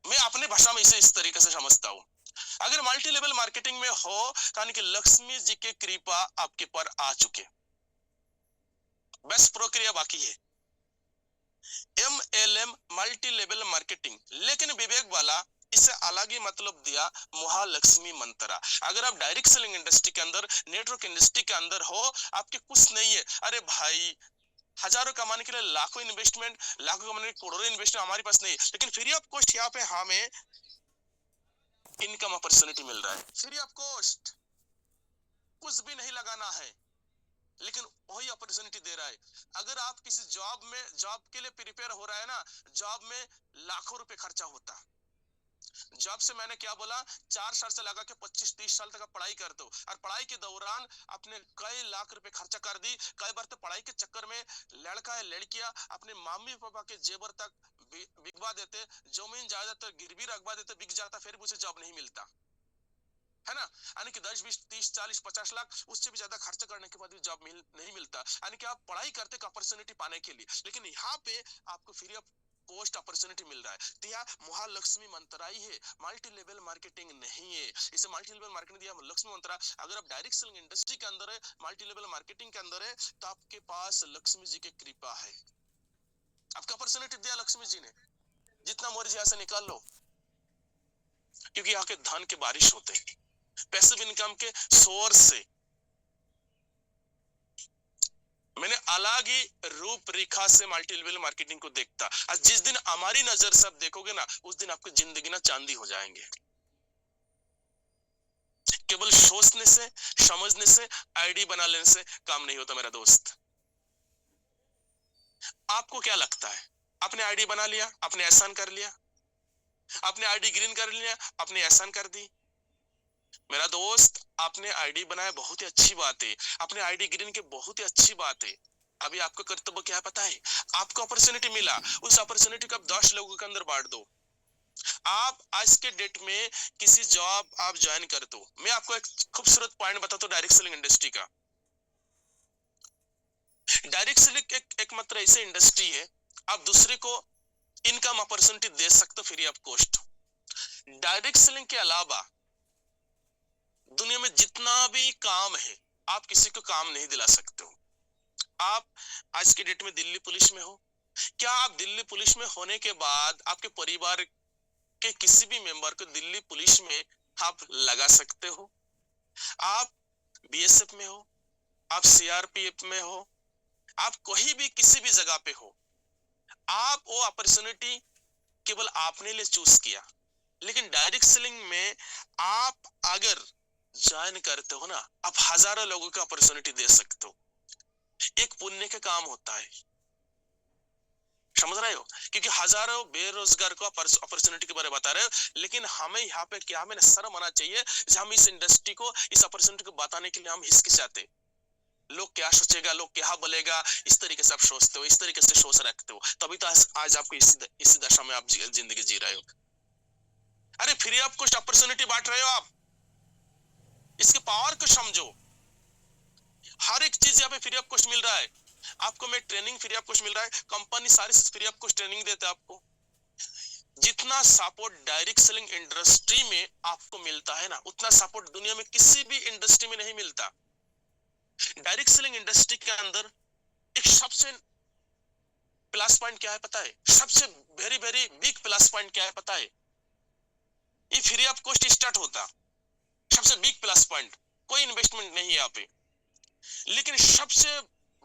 मैं अपने भाषा में इसे इस तरीके से समझता हूँ। अगर मल्टी लेवल मार्केटिंग में हो यानी कि लक्ष्मी जी की कृपा आपके पर आ चुके, बस प्रक्रिया बाकी है। MLM मल्टी लेवल मार्केटिंग, लेकिन विवेक वाला इसे अलग ही मतलब दिया, महालक्ष्मी मंत्रा। अगर आप डायरेक्ट सेलिंग इंडस्ट्री के अंदर, नेटवर्क इंडस्ट्री के अंदर हो, आपके कुछ नहीं है, अरे भाई हजारों कमाने के लिए लाखों इन्वेस्टमेंट, लाखों कमाने के करोड़ों इन्वेस्टमेंट हमारे पास नहीं है, लेकिन फ्री ऑफ कॉस्ट यहाँ पे हमें इनकम अपॉर्चुनिटी मिल रहा है। फ्री ऑफ कॉस्ट, कुछ भी नहीं लगाना है, लेकिन वही अपॉर्चुनिटी दे रहा है। अगर आप किसी जॉब में, जॉब के लिए प्रिपेयर हो रहा है ना, जॉब में लाखों रुपए खर्चा होता। जॉब से मैंने क्या बोला, 4 साल से लगा के 25-30 साल तक पढ़ाई करते हो, और पढ़ाई के दौरान अपने कई लाख रुपए खर्चा कर दी। कई बार तो पढ़ाई के चक्कर में लड़का है लड़कियां अपने मम्मी पापा के जेवर तक बिकवा देते, जमीन जायदाद गिरवी रखवा देते, बिक जाता, फिर भी उसे जॉब नहीं मिलता, है ना। यानी कि 10, 20, 30, 40, 50 लाख उससे भी ज्यादा खर्च करने के बाद भी जॉब नहीं मिलता। यानी कि आप पढ़ाई करते अपॉर्चुनिटी पाने के लिए, लेकिन यहाँ पे आपको फ्री ऑफ पोस्ट अपॉर्चुनिटी मिल रहा है। तो यह महालक्ष्मी मंत्रा ही है, मल्टी लेवल मार्केटिंग नहीं है। इसे मल्टी लेवल मार्केटिंग दिया लक्ष्मी मंत्रा। अगर आप डायरेक्ट सेलिंग इंडस्ट्री के अंदर है, मल्टी लेवल मार्केटिंग के अंदर है, तो आपके पास लक्ष्मी जी की कृपा है, आपका अपॉर्चुनिटी दिया लक्ष्मी जी ने, जितना मर्जी यहाँ से निकाल लो, क्योंकि यहाँ के धन के बारिश होते हैं, पैसिव इनकम के सोर्स से। मैंने अलग ही रूपरेखा से मल्टी लेवल मार्केटिंग को देखता, और जिस दिन हमारी नजर से आप देखोगे ना, उस दिन आपकी जिंदगी ना चांदी हो जाएंगे। केवल सोचने से, समझने से, आईडी बना लेने से काम नहीं होता मेरा दोस्त। आपको क्या लगता है, आपने आईडी बना लिया, आपने एहसान कर लिया, आपने आईडी ग्रीन कर लिया, आपने एहसान कर दी। मेरा दोस्त आपने आईडी बनाया, बहुत ही अच्छी बात है, आपने आईडी ग्रीन की, बहुत ही अच्छी बात है। अभी आपका कर्तव्य क्या है पता है, आपको अपॉर्चुनिटी मिला, उस अपॉर्चुनिटी को आप 10 लोगों के अंदर बांट दो। आप आज के डेट में किसी जॉब आप ज्वाइन कर दो। मैं आपको एक खूबसूरत पॉइंट बताता हूँ डायरेक्ट सेलिंग इंडस्ट्री का। डायरेक्ट सेलिंग एक मात्र ऐसी इंडस्ट्री है, आप दूसरे को इनकम अपॉर्चुनिटी दे सकते हो free of cost. Direct selling के अलावा दुनिया में जितना भी काम है, आप किसी को काम नहीं दिला सकते हो। आप आज के डेट में दिल्ली पुलिस में हो, क्या आप दिल्ली पुलिस में होने के बाद आपके परिवार के किसी भी मेंबर को दिल्ली पुलिस में आप लगा सकते हो? आप BSF में हो, आप CRPF में हो, आप कोई भी किसी भी जगह पे हो, आप वो अपॉर्चुनिटी केवल आपने लिए चूज किया। लेकिन डायरेक्ट सेलिंग में आप अगर ज्वाइन करते हो ना, आप हजारों लोगों को अपॉर्चुनिटी दे सकते हो। एक पुण्य का काम होता है, समझ रहे हो? क्योंकि हजारों बेरोजगार को अपॉर्चुनिटी के बारे में बता रहे हो, लेकिन हमें यहाँ पे क्या, हमें शर्म आना चाहिए हम इस इंडस्ट्री को, इस अपॉर्चुनिटी को बताने के लिए हम हिचकिचाते। लोग क्या सोचेगा, लोग क्या बोलेगा, इस तरीके से आप सोचते हो, इस तरीके से सोच रखते हो, तभी तो आज आपको इसी दशा में आप जिंदगी जी रहे हो। अरे फ्री ऑफ कॉस्ट अपॉर्चुनिटी बांट रहे हो आप, इसके पावर को समझो। हर एक चीज यहाँ पे फ्री ऑफ कॉस्ट मिल रहा है आपको। मैं ट्रेनिंग फ्री ऑफ कॉस्ट मिल रहा है, कंपनी सारी फ्री ऑफ कॉस्ट ट्रेनिंग देते हैं आपको। जितना सपोर्ट डायरेक्ट सेलिंग इंडस्ट्री में आपको मिलता है ना, उतना सपोर्ट दुनिया में किसी भी इंडस्ट्री में नहीं मिलता। डायरेक्ट सेलिंग इंडस्ट्री के अंदर एक सबसे प्लस पॉइंट क्या है पता है? सबसे very very big plus point क्या है पता है? ये फ्री ऑफ कॉस्ट स्टार्ट होता, सबसे बिग प्लस पॉइंट। कोई इन्वेस्टमेंट नहीं है यहाँ पे। लेकिन सबसे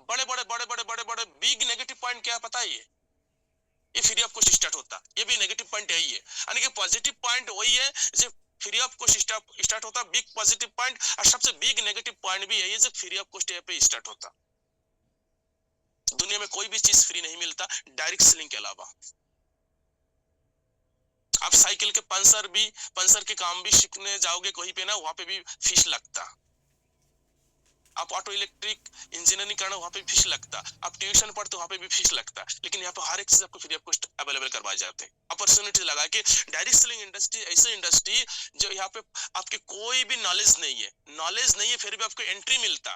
बड़े बड़े बड़े बड़े बड़े बड़े बिग नेगेटिव पॉइंट क्या है पता है? ये फ्री ऑफ कॉस्ट स्टार्ट होता, ये भी नेगेटिव पॉइंट यही है। यानी कि पॉजिटिव पॉइंट वही है जो फ्री ऑफ कॉस्ट स्टार्ट होता, बिग पॉजिटिव पॉइंट, और सबसे बिग नेगेटिव पॉइंट भी यही है जो फ्री ऑफ कॉस्ट पे स्टार्ट होता। दुनिया में कोई भी चीज फ्री नहीं मिलता डायरेक्ट सेलिंग के अलावा। आप साइकिल के पंचर के काम भी सीखने जाओगे कहीं पे ना, वहां पे भी फीस लगता। आप ऑटो इलेक्ट्रिक इंजीनियरिंग करना, वहां पे भी फीस लगता। आप ट्यूशन पढ़ते, वहां पे भी फीस लगता। लेकिन यहाँ पे हर एक चीज आपको फ्री ऑफ कॉस्ट अवेलेबल करवाए जाते हैं। अपॉर्चुनिटी लगा के डायरेक्ट सेलिंग इंडस्ट्री ऐसी इंडस्ट्री जो यहाँ पे आपके कोई भी नॉलेज नहीं है, फिर भी आपको एंट्री मिलता।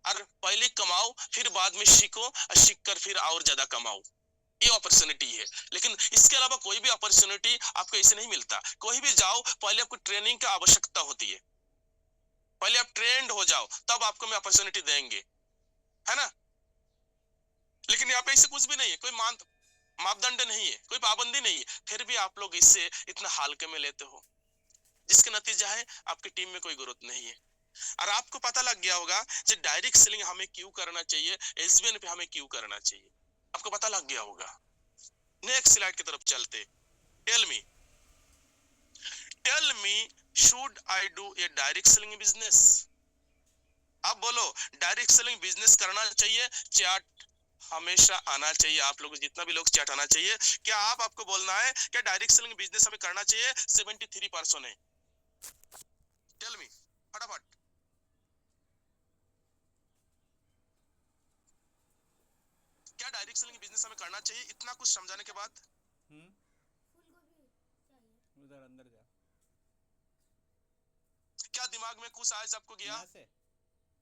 और पहले कमाओ, फिर बाद में सीखो, और सीख कर फिर और ज्यादा कमाओ, ये अपॉर्चुनिटी है। लेकिन इसके अलावा कोई भी अपॉर्चुनिटी आपको ऐसे नहीं मिलता। कोई भी जाओ, पहले आपको ट्रेनिंग की आवश्यकता होती है, पहले आप ट्रेंड हो जाओ, तब आपको मैं अपॉर्चुनिटी देंगे, है ना? लेकिन यहाँ पे ऐसे कुछ भी नहीं है, कोई मापदंड नहीं है, कोई पाबंदी नहीं है, फिर भी आप लोग इससे इतना हल्के में लेते हो, जिसके नतीजा है आपकी टीम में कोई ग्रोथ नहीं है। और आपको पता लग गया होगा कि डायरेक्ट सेलिंग हमें क्यों करना चाहिए, एसबीएन पे हमें क्यों करना चाहिए, आपको पता लग गया होगा। नेक्स्ट स्लाइड की तरफ चलते। Tell me should I do a direct selling business? अब बोलो, डायरेक्ट सेलिंग बिजनेस करना चाहिए? चैट हमेशा आना चाहिए, आप लोग जितना भी लोग चैट आना चाहिए। क्या आपको बोलना है कि डायरेक्ट सेलिंग बिजनेस हमें करना चाहिए? 73% है। टेल मी फटाफट। क्या डायरेक्ट सेलिंग बिजनेस हमें करना चाहिए? इतना कुछ समझाने के बाद उधर अंदर जा। क्या दिमाग में कुछ आज आपको गया?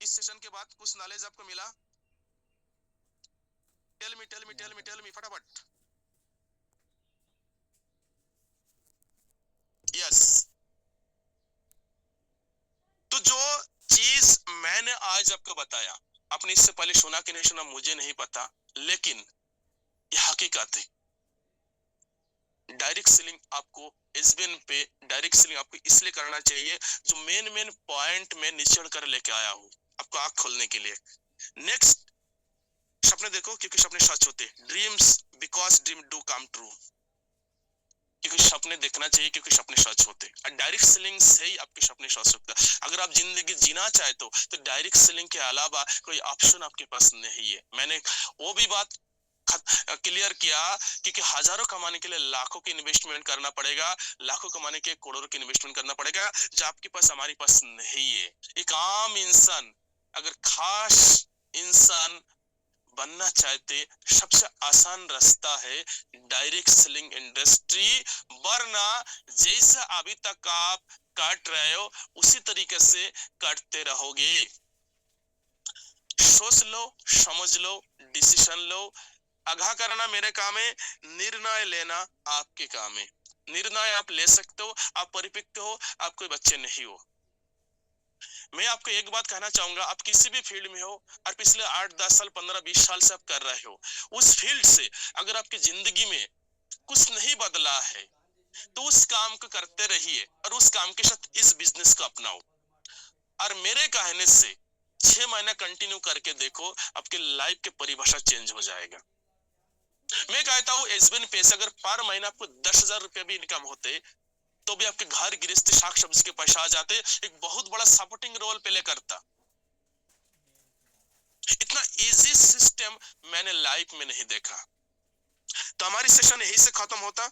इस सेशन के बाद कुछ नॉलेज आपको मिला? टेल मी फटाफट। यस। तो जो चीज मैंने आज आपको बताया, आपने इससे पहले सुना कि नहीं सुना मुझे नहीं पता, लेकिन यह हकीकत है। डायरेक्ट सेलिंग आपको एसबीएन पे डायरेक्ट सेलिंग आपको इसलिए करना चाहिए जो मेन पॉइंट में निचोड़ कर लेके आया हूं आपको आंख खोलने के लिए। नेक्स्ट, सपने देखो क्योंकि सपने सच होते। Dreams because dream do come true, क्योंकि सपने देखना चाहिए क्योंकि सपने सच होते। और डायरेक्ट सेलिंग से ही आपके सपने सच होता है। अगर आप जिंदगी जीना चाहते हो तो डायरेक्ट सेलिंग के अलावा कोई ऑप्शन आपके पास नहीं है। मैंने वो भी बात क्लियर किया क्योंकि हजारों कमाने के लिए लाखों की इन्वेस्टमेंट करना पड़ेगा, लाखों कमाने के करोड़ों की इन्वेस्टमेंट करना पड़ेगा, जो आपके पास हमारे पास नहीं है। एक आम इंसान अगर खास इंसान बनना चाहते, सबसे आसान रास्ता है डायरेक्ट सेलिंग इंडस्ट्री, वरना जैसा अभी तक आप काट रहे हो उसी तरीके से काटते रहोगे। सोच लो, समझ लो, डिसीजन लो। आगाह करना मेरे काम है, निर्णय लेना आपके काम है। निर्णय आप ले सकते हो, आप परिपक्व हो, आप कोई बच्चे नहीं हो। मैं आपको एक बात कहना चाहूंगा, आप किसी भी फील्ड में हो और पिछले 8, 10 साल, 15, 20 साल से आप कर रहे हो, उस फील्ड से अगर आपकी जिंदगी में कुछ नहीं बदला है तो उस काम को करते रहिए और उस काम के साथ इस बिजनेस को अपनाओ। और मेरे कहने से 6 महीना कंटिन्यू करके देखो, आपके लाइफ के परिभाषा चेंज हो जाएगा। मैं कहता हूं एसबीएन पे से अगर पर महीना आपको 10,000 रुपए भी इनकम होते तो भी आपके घर गृहस्थी साग सब्जी के पैसा आ जाते, एक बहुत बड़ा सपोर्टिंग रोल प्ले करता। इतना इजी सिस्टम मैंने लाइफ में नहीं देखा। तो हमारी सेशन यही से खत्म होता।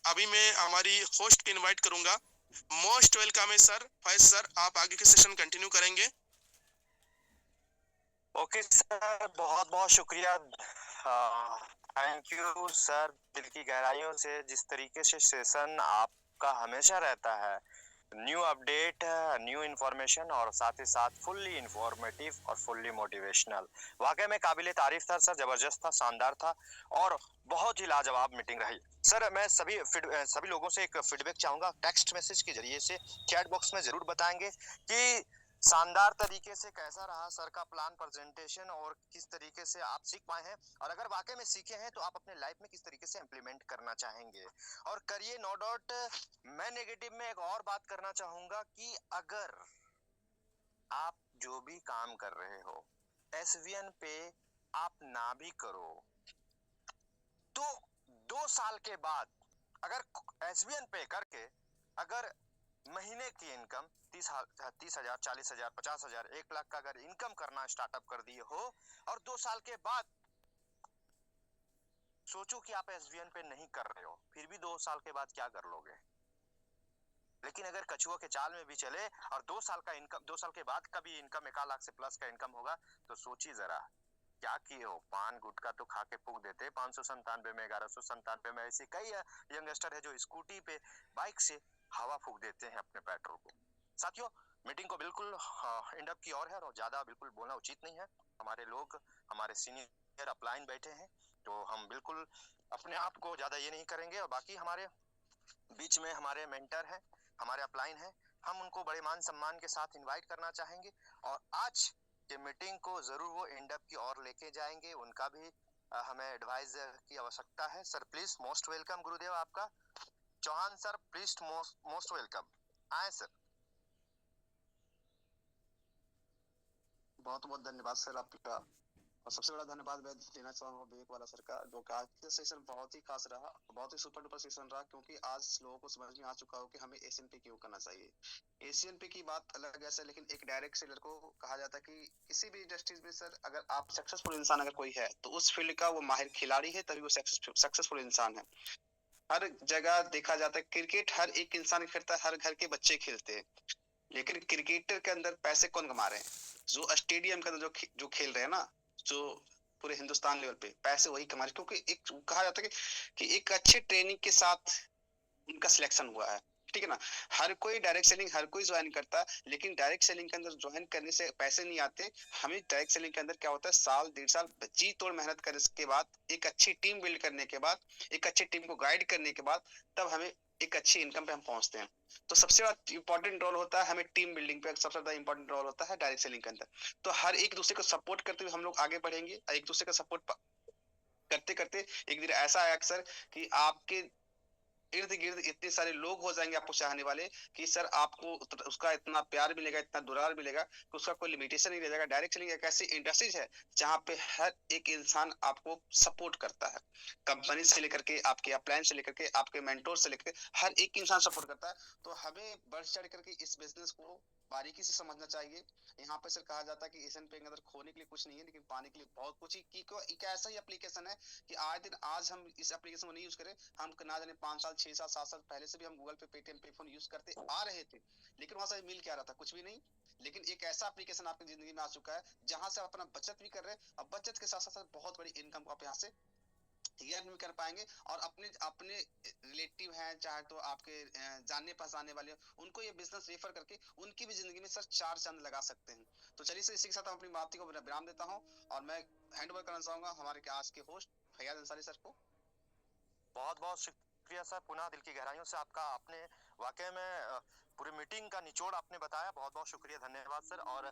अभी मैं हमारी होस्ट को इनवाइट करूंगा। मोस्ट वेलकम है सर। फैज सर, आप आगे के सेशन कंटिन्यू करेंगे। ओके सर, बहुत बहुत शुक्रिया। थैंक यू सर, दिल की गहराइयों से। जिस तरीके से सेशन आपका हमेशा रहता है, न्यू अपडेट, न्यू इन्फॉर्मेशन और साथ ही साथ फुल्ली इन्फॉर्मेटिव और फुल्ली मोटिवेशनल, वाकई में काबिले तारीफ था सर। जबरदस्त था, शानदार था और बहुत ही लाजवाब मीटिंग रही सर। मैं सभी लोगों से एक फीडबैक चाहूंगा, टेक्स्ट मैसेज के जरिए से चैट बॉक्स में जरूर बताएंगे कि शानदार तरीके से कैसा रहा सर का प्लान प्रेजेंटेशन और किस तरीके से आप सीख पाए हैं, और अगर वाकई में सीखे हैं तो आप अपने लाइफ में किस तरीके से इम्प्लीमेंट करना चाहेंगे और करिए। नो डाउट मैं नेगेटिव में एक और बात करना चाहूंगा कि अगर आप जो भी काम कर रहे हो एसवीएन पे आप ना भी करो तो 2 साल के बाद अगर एसवीएन पे करके अगर महीने की इनकम 30,000, 40,000, 50,000, 1 लाख का अगर इनकम करना स्टार्टअप कर दिए हो और 2 साल के बाद सोचो कि आप एसवीएन पे नहीं कर रहे हो, फिर भी 2 साल के बाद क्या कर लोगे? लेकिन अगर कछुआ के चाल में भी चले और 2 साल का इनकम, 2 साल के बाद कभी इनकम 1 लाख से प्लस का इनकम होगा तो सोचिए जरा क्या किए हो। पान गुटखा तो खा के फूक देते। 597 में, 1197 में ऐसे कई यंगस्टर है जो स्कूटी पे, बाइक से हवा फूक देते हैं अपने पेट्रोल को। साथियों, मीटिंग को बिल्कुल एंड अप की ओर है और ज्यादा बिल्कुल बोलना उचित नहीं है। हमारे लोग, हमारे सीनियर अपलाइन बैठे हैं तो हम बिल्कुल अपने आप को ज्यादा ये नहीं करेंगे। और बाकी हमारे बीच में हमारे मेंटर हैं, हमारे अपलाइन हैं, हम उनको बड़े मान सम्मान के साथ इनवाइट करना चाहेंगे और आज के मीटिंग को जरूर वो एंड अप की ओर लेके जाएंगे। उनका भी हमें एडवाइस की आवश्यकता है। Sir please, most welcome Gurudev आपका। Chauhan sir please, most welcome, आए सर। बहुत बहुत धन्यवाद सर आपका। और सबसे बड़ा धन्यवाद मैं देना चाहूंगा विवेक वाला सर का, जो आज का सेशन बहुत ही खास रहा, बहुत ही सुपर डुपर सेशन रहा, क्योंकि आज लोगों को समझ में आ चुका हो कि हमें एशियन पे क्यों करना चाहिए। एशियन पे की बात अलग है सर, लेकिन एक डायरेक्ट सेलर को कहा जाता है कि किसी भी इंडस्ट्रीज में सर अगर आप सक्सेसफुल इंसान अगर कोई है तो उस फील्ड का वो माहिर खिलाड़ी है, तभी वो सक्सेसफुल इंसान है। हर जगह देखा जाता है क्रिकेट हर एक इंसान खेलता है, हर घर के बच्चे खेलते हैं, लेकिन क्रिकेटर के अंदर पैसे कौन कमा रहे हैं? जो स्टेडियम के अंदर जो खेल रहे हैं ना, जो पूरे हिंदुस्तान लेवल पे पैसे वही कमा रहे हैं, क्योंकि एक कहा जाता है कि एक अच्छे ट्रेनिंग के साथ उनका सिलेक्शन हुआ है। ठीक है ना? हर कोई डायरेक्ट सेलिंग हर कोई ज्वाइन करता है, लेकिन डायरेक्ट सेलिंग के अंदर ज्वाइन करने से पैसे नहीं आते। हमें डायरेक्ट सेलिंग के अंदर क्या होता है, साल 1.5 साल जी तोड़ मेहनत करने के बाद, एक अच्छी टीम बिल्ड करने के बाद, एक अच्छी टीम को गाइड करने के बाद, तब हमें एक अच्छी इनकम पे हम पहुंचते हैं। तो सबसे बड़ा इंपॉर्टेंट रोल होता है हमें टीम बिल्डिंग पे, सबसे ज्यादा इंपॉर्टेंट रोल होता है डायरेक्ट सेलिंग के अंदर। तो हर एक दूसरे को सपोर्ट करते हुए हम लोग आगे बढ़ेंगे, एक दूसरे का सपोर्ट करते करते एक दिन ऐसा आया अक्सर कि आपके इर्द गिर्द इतने सारे लोग हो जाएंगे आपको चाहने वाले कि सर आपको उसका इतना प्यार मिलेगा, इतना दुलार मिलेगा कि उसका कोई लिमिटेशन नहीं रह जाएगा। डायरेक्ट सेलिंग एक ऐसी इंडस्ट्रीज है जहां पे हर एक इंसान आपको सपोर्ट करता है, कंपनी से लेकर के आपके अपलायंस से लेकर के आपके मेंटोर से लेकर के हर एक इंसान सपोर्ट करता है। तो हमें बढ़ चढ़ करके इस बिजनेस को बारीकी से समझना चाहिए। यहाँ पे सर कहा जाता है कि एशियन पे अंदर खोने के लिए कुछ नहीं है, लेकिन पाने के लिए बहुत कुछ ही। एक ऐसा ही एप्लीकेशन है कि आज हम इस एप्लीकेशन को नहीं यूज करें, हम ना जाने 5 साल 6 साल 7 साल पहले से भी हम गूगल पे, पेटीएम पे फोन यूज करते आ रहे थे, लेकिन वहां से मिल क्या रहा था, कुछ भी नहीं। लेकिन एक ऐसा एप्लीकेशन आपकी जिंदगी में आ चुका है जहां से आप अपना बचत भी कर रहे हैं और बचत के साथ साथ बहुत बड़ी इनकम को आप यहाँ से अर्न भी कर पाएंगे। और अपने अपने रिलेटिव हैं, चाहे तो आपके जानने पहचानने वाले, उनको ये बिजनेस रेफर करके उनकी भी जिंदगी में सर 4 चांद लगा सकते हैं। तो चलिए सर, इसी के साथ हम अपनी बात को विराम देता हूँ और मैं हैंड ओवर करना चाहूंगा हमारे आज के होस्ट फैयाज अंसारी सर को। बहुत बहुत शुक्रिया सर, पुनः दिल की गहराइयों से आपका। आपने वाकई में पूरी मीटिंग का निचोड़ आपने बताया, बहुत बहुत शुक्रिया, धन्यवाद सर। और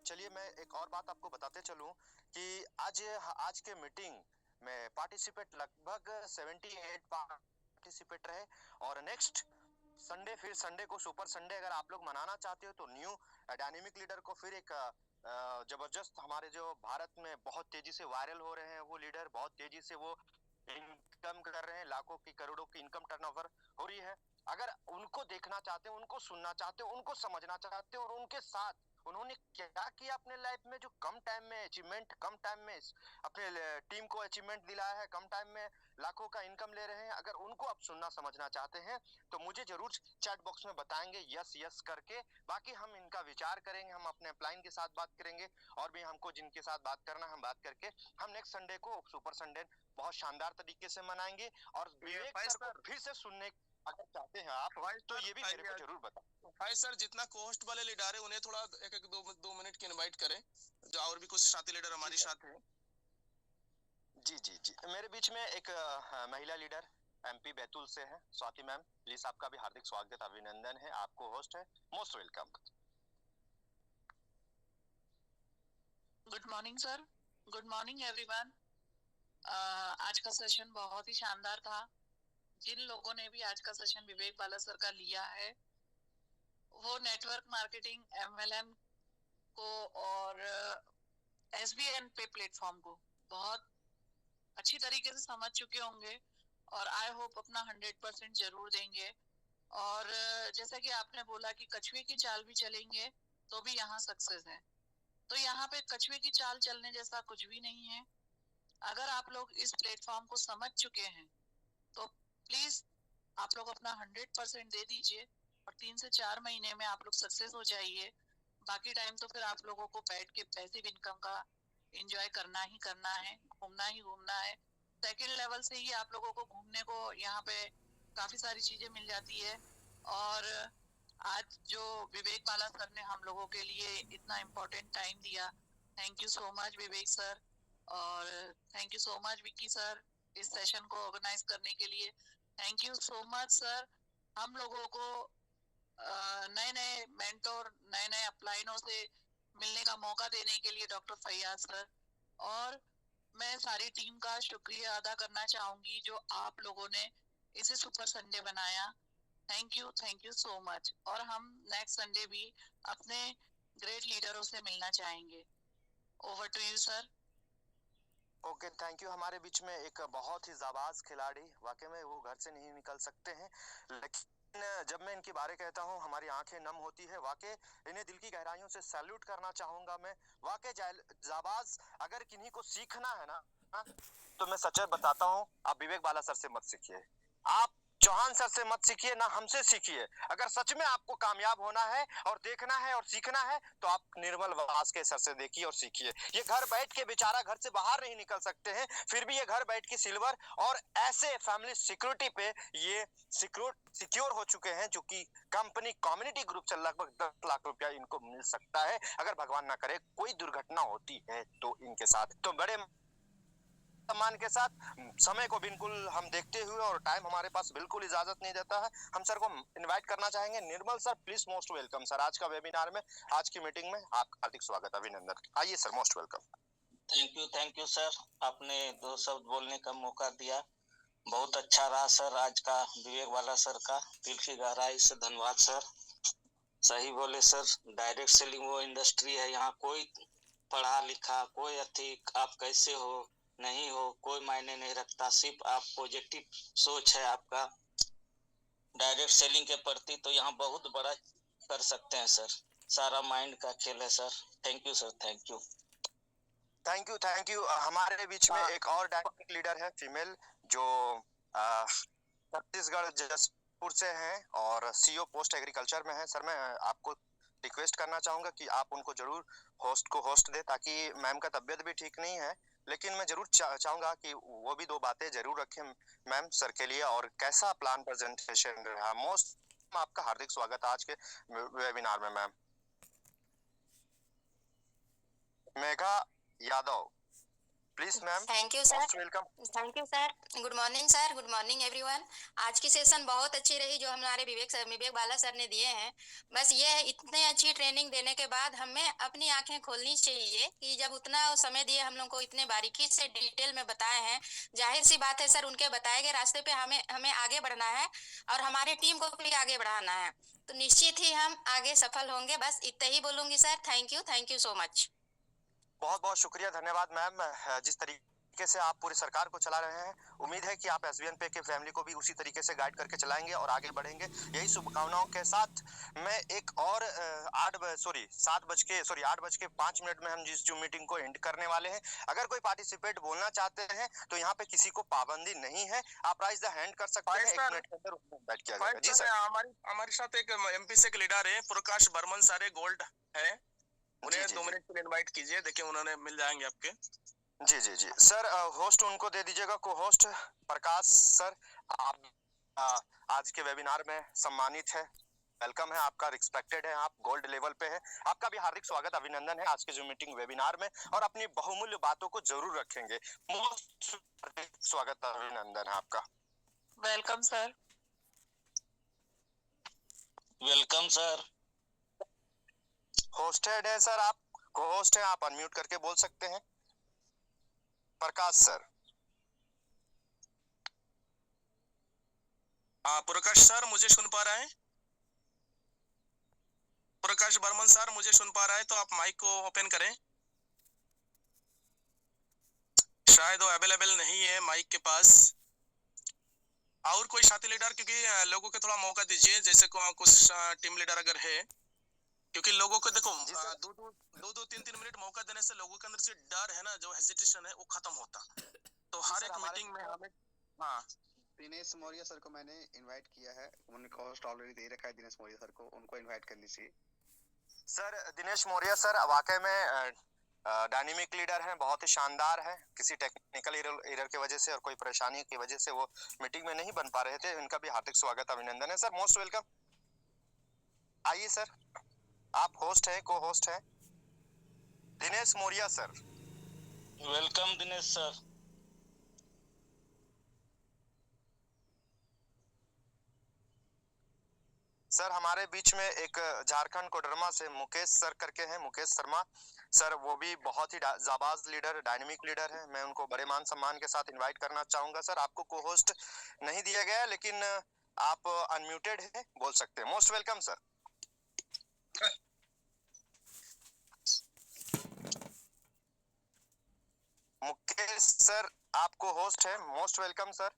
चलिए मैं एक और बात आपको बताते चलूं कि आज के मीटिंग में पार्टिसिपेट लगभग 78 पार्टिसिपेट रहे। और नेक्स्ट संडे, फिर संडे को सुपर संडे अगर आप लोग मनाना चाहते हो तो न्यू डायनेमिक लीडर को फिर एक जबरदस्त, हमारे जो भारत में बहुत तेजी से वायरल हो रहे हैं वो लीडर, बहुत तेजी से वो इनकम कर रहे हैं, लाखों की करोड़ों की इनकम टर्नओवर हो रही है। अगर उनको देखना चाहते हो, उनको सुनना चाहते हो, उनको समझना चाहते हो और उनके साथ उन्होंने क्या किया अपने लाइफ में जो कम टाइम में अचीवमेंट कम टाइम में अपने टीम को अचीवमेंट दिलाया है, कम टाइम में लाखों का इनकम ले रहे हैं। अगर उनको आप सुनना समझना चाहते हैं तो मुझे जरूर चैट बॉक्स में बताएंगे यस यस करके। बाकी हम इनका विचार करेंगे, हम अपने अपलाइन के साथ बात करेंगे और भी हमको जिनके साथ बात करना हम बात करके हम नेक्स्ट संडे को सुपर संडे बहुत शानदार तरीके से मनाएंगे। और विवेक सर को फिर से सुनने अगर चाहते हैं आप तो ये भी मेरे को जरूर बताएं। भाई सर, जितना कोस्ट वाले लीडर है उन्हें थोड़ा एक एक दो मिनट की इनवाइट करें, जो और भी कुछ साथी लीडर हमारे साथ हैं। जी जी जी, मेरे बीच में एक महिला लीडर एमपी बैतूल से है, स्वाति मैम। प्लीज आपका भी हार्दिक स्वागत अभिनंदन है, आपको होस्ट है, most welcome. Good morning sir, good morning everyone. आज का सेशन बहुत ही शानदार था। जिन लोगों ने भी आज का सेशन विवेक बाला सर का लिया है वो नेटवर्क मार्केटिंग, एमएलएम को और एसबीएन पे प्लेटफॉर्म को बहुत अच्छी तरीके से समझ चुके होंगे और आई होप अपना 100% जरूर देंगे। और जैसा कि आपने बोला कि कछुए की चाल भी चलेंगे तो भी यहाँ सक्सेस है, तो यहाँ पे कछुए की चाल चलने जैसा कुछ भी नहीं है। अगर आप लोग इस प्लेटफॉर्म को समझ चुके हैं तो प्लीज आप लोग अपना 100% दे दीजिए और 3 से 4 महीने में आप लोग सक्सेस हो जाइए। बाकी टाइम तो फिर आप लोगों को बैठ के पैसिव इनकम का एंजॉय करना ही करना है, घूमना ही घूमना है। सेकंड लेवल से ही आप लोगों को घूमने को यहाँ पे काफी सारी चीजें मिल जाती है। और आज जो विवेक बाला सर ने हम लोगों के लिए इतना इम्पोर्टेंट टाइम दिया, thank you so much Vivek sir. और thank you so much Vicky sir इस सेशन को ऑर्गेनाइज करने के लिए। Thank you so much sir. हम लोगों को नए नए मेंटोर, नए नए अपलाइनों से मिलने का मौका देने के लिए डॉक्टर फैयाज सर, और मैं सारी टीम का शुक्रिया अदा करना चाहूंगी जो आप लोगों ने इसे सुपर संडे बनाया। Thank you so much. और हम नेक्स्ट संडे भी अपने ग्रेट लीडरों से मिलना चाहेंगे। Over to you sir. Okay, thank you. हमारे बीच में एक बहुत ही जाबाज खिलाड़ी, वाकई में वो घर से नहीं निकल सकते हैं, लेकिन जब मैं इनके बारे कहता हूँ हमारी आंखें नम होती है। वाकई इन्हें दिल की गहराइयों से सैल्यूट करना चाहूंगा मैं। वाकई जाबाज, अगर किन्हीं को सीखना है ना तो मैं सच बताता हूँ, आप विवेक बाला सर से मत सीखिए, आप चौहान सर से मत सीखिए, ना हमसे सीखिए। अगर सच में आपको कामयाब होना है और देखना है और सीखना है तो आप निर्मल वास के सर से देखिए और सीखिए। ये घर बैठ के बेचारा घर से बाहर नहीं निकल सकते हैं, फिर भी ये घर बैठ के सिल्वर और ऐसे फैमिली सिक्योरिटी पे ये सिक्योर हो चुके हैं, जो कि कंपनी कम्युनिटी ग्रुप से लगभग 10 लाख रुपया इनको मिल सकता है अगर भगवान ना करे कोई दुर्घटना होती है तो इनके साथ। तो बड़े सम्मान के साथ समय को बिल्कुल हम देखते हुए, और टाइम हमारे पास बिल्कुल इजाजत नहीं देता है, हम सर को इनवाइट करना चाहेंगे। Nirmal sir please, most welcome sir आज का वेबिनार में, आज की मीटिंग में आपका हार्दिक स्वागत, अभिनंदन। आइए sir, most welcome. Thank you sir, आपने 2 शब्द बोलने का मौका दिया, बहुत अच्छा रहा सर आज का विवेक वाला सर का, दिल की गहराई से धन्यवाद सर। सही बोले सर, डायरेक्ट सेलिंग वो इंडस्ट्री है, यहाँ कोई पढ़ा लिखा, कोई अधिक आप कैसे हो नहीं हो कोई मायने नहीं रखता, सिर्फ आप पॉजिटिव सोच है आपका डायरेक्ट सेलिंग के प्रति, तो यहाँ बहुत बड़ा कर सकते हैं सर। सारा माइंड का खेल है sir. Thank you sir, thank you. Thank you. हमारे बीच में एक और डायरेक्ट लीडर है फीमेल, जो छत्तीसगढ़ जसपुर से हैं और सीईओ पोस्ट एग्रीकल्चर में है। सर मैं आपको रिक्वेस्ट करना चाहूंगा कि आप उनको जरूर होस्ट दे, ताकि मैम का तबीयत भी ठीक नहीं है, लेकिन मैं जरूर चाहूंगा कि वो भी 2 बातें जरूर रखें मैम सर के लिए। और कैसा प्लान प्रेजेंटेशन रहा, मोस्ट आपका हार्दिक स्वागत आज के वेबिनार में ma'am. Megha Yadav please ma'am. Thank you sir, welcome. Thank you sir. Good morning sir, good morning everyone. आज की सेशन बहुत अच्छी रही जो हमारे विवेक बाला सर ने दिए हैं। बस ये है, इतने अच्छी ट्रेनिंग देने के बाद हमें अपनी आंखें खोलनी चाहिए कि जब उतना समय दिए हम लोग को, इतने बारीकी से डिटेल में बताए हैं, जाहिर सी बात है सर उनके बताए गए रास्ते पे हमें आगे बढ़ना है और हमारी टीम को भी आगे बढ़ाना है, तो निश्चित ही हम आगे सफल होंगे। बस इतना ही बोलूंगी sir. Thank you so much. बहुत बहुत शुक्रिया, धन्यवाद मैम। जिस तरीके तरीके से आप पूरी सरकार को चला रहे हैं, उम्मीद है कि आप एसबीएन पे के फैमिली को भी उसी तरीके से गाइड करके चलाएंगे और आगे बढ़ेंगे। यही शुभकामनाओं के साथ मैं एक और 8:05 में हम जिस जो मीटिंग को एंड करने वाले हैं। अगर कोई पार्टिसिपेट बोलना चाहते हैं तो यहाँ पे किसी को पाबंदी नहीं है, आप राइज द हैंड कर सकते हैं। 1 मिनट के अंदर उसमें बैठ किया जाएगा। जी सर। हमारे साथ एक एमपी से एक लीडर है प्रकाश बर्मन सारे गोल्ड है, उन्हें 2 मिनट के लिए इनवाइट कीजिए, देखिए उन्होंने मिल जाएंगे आपके। जी जी जी सर, होस्ट उनको दे दीजिएगा। को होस्ट प्रकाश सर, आप आज के वेबिनार में सम्मानित है, वेलकम है आपका, रिस्पेक्टेड है, आप गोल्ड लेवल पे है। आपका भी हार्दिक स्वागत अभिनंदन है आज के जो मीटिंग वेबिनार में, और अपनी बहुमूल्य बातों को जरूर रखेंगे। मोस्ट स्वागत अभिनंदन है आपका। Welcome sir. Welcome sir. Hosted है सर, आप को होस्ट है, आप अनम्यूट करके बोल सकते हैं। प्रकाश सर। प्रकाश सर मुझे सुन पा रहे हैं? प्रकाश बर्मन सर मुझे सुन पा रहा है तो आप माइक को ओपन करें। शायद वो अवेलेबल नहीं है माइक के पास। और कोई साथी लीडर, क्योंकि लोगों को थोड़ा मौका दीजिए, जैसे कुछ टीम लीडर अगर है, क्योंकि लोगों को देखो 2-3 मिनट मौका देने से लोगों के अंदर से डर है ना, जो हेजिटेशन है वो खत्म होता। तो हर एक मीटिंग में हमें दिनेश मौर्य सर को मैंने इनवाइट किया है, उनको होस्ट ऑलरेडी दे रखा है। दिनेश मौर्य सर को, उनको इनवाइट कर लीजिए। सर दिनेश मौर्य सर वाकई में डायनेमिक लीडर हैं, बहुत ही शानदार है। किसी टेक्निकल एरर की वजह से और कोई परेशानी की वजह से वो मीटिंग में नहीं बन पा रहे थे। इनका भी हार्दिक स्वागत अभिनंदन है सर, मोस्ट वेलकम। आइए सर, आप होस्ट हैं, को होस्ट हैं Dinesh Maurya sir. Welcome Dinesh sir. Sir हमारे बीच में एक झारखंड कोडरमा से मुकेश सर करके हैं, मुकेश शर्मा सर, वो भी बहुत ही जाबाज लीडर, डायनेमिक लीडर है। मैं उनको बड़े मान सम्मान के साथ इनवाइट करना चाहूंगा। सर आपको को होस्ट नहीं दिया गया, लेकिन आप अनम्यूटेड हैं, बोल सकते हैं। Most welcome sir. Mukesh sir आपको होस्ट है, मोस्ट वेलकम सर।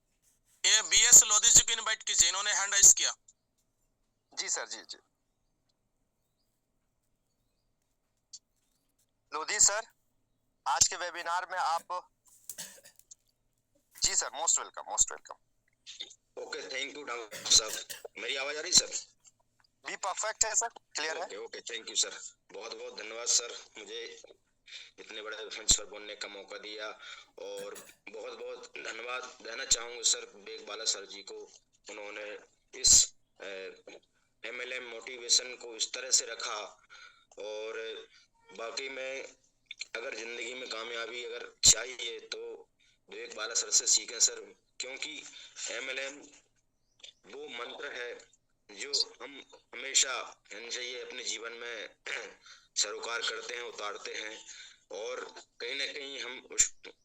ये बीएस लोधी जी को इनवाइट कीजिए, इन्होंने हैंड राइज किया। जी सर, जी जी। लोधी सर आज के वेबिनार में आप, जी sir, most welcome, most welcome. Okay, thank you doctor साहब। मेरी आवाज आ रही सर? भी परफेक्ट है सर, क्लियर है। ओके, थैंक यू सर, बहुत बहुत धन्यवाद सर, मुझे इतने बड़े मंच पर बोलने का मौका दिया। और बहुत बहुत धन्यवाद देना चाहूंगा सर विवेक बाला सर जी को, उन्होंने इस MLM मोटिवेशन को इस तरह से रखा। और बाकी में अगर जिंदगी में कामयाबी अगर चाहिए तो विवेक बाला सर से सीखें सर, क्योंकि MLM वो मंत्र है जो हम हमेशा चाहिए अपने जीवन में सरोकार करते हैं, उतारते हैं, और कहीं ना कहीं हम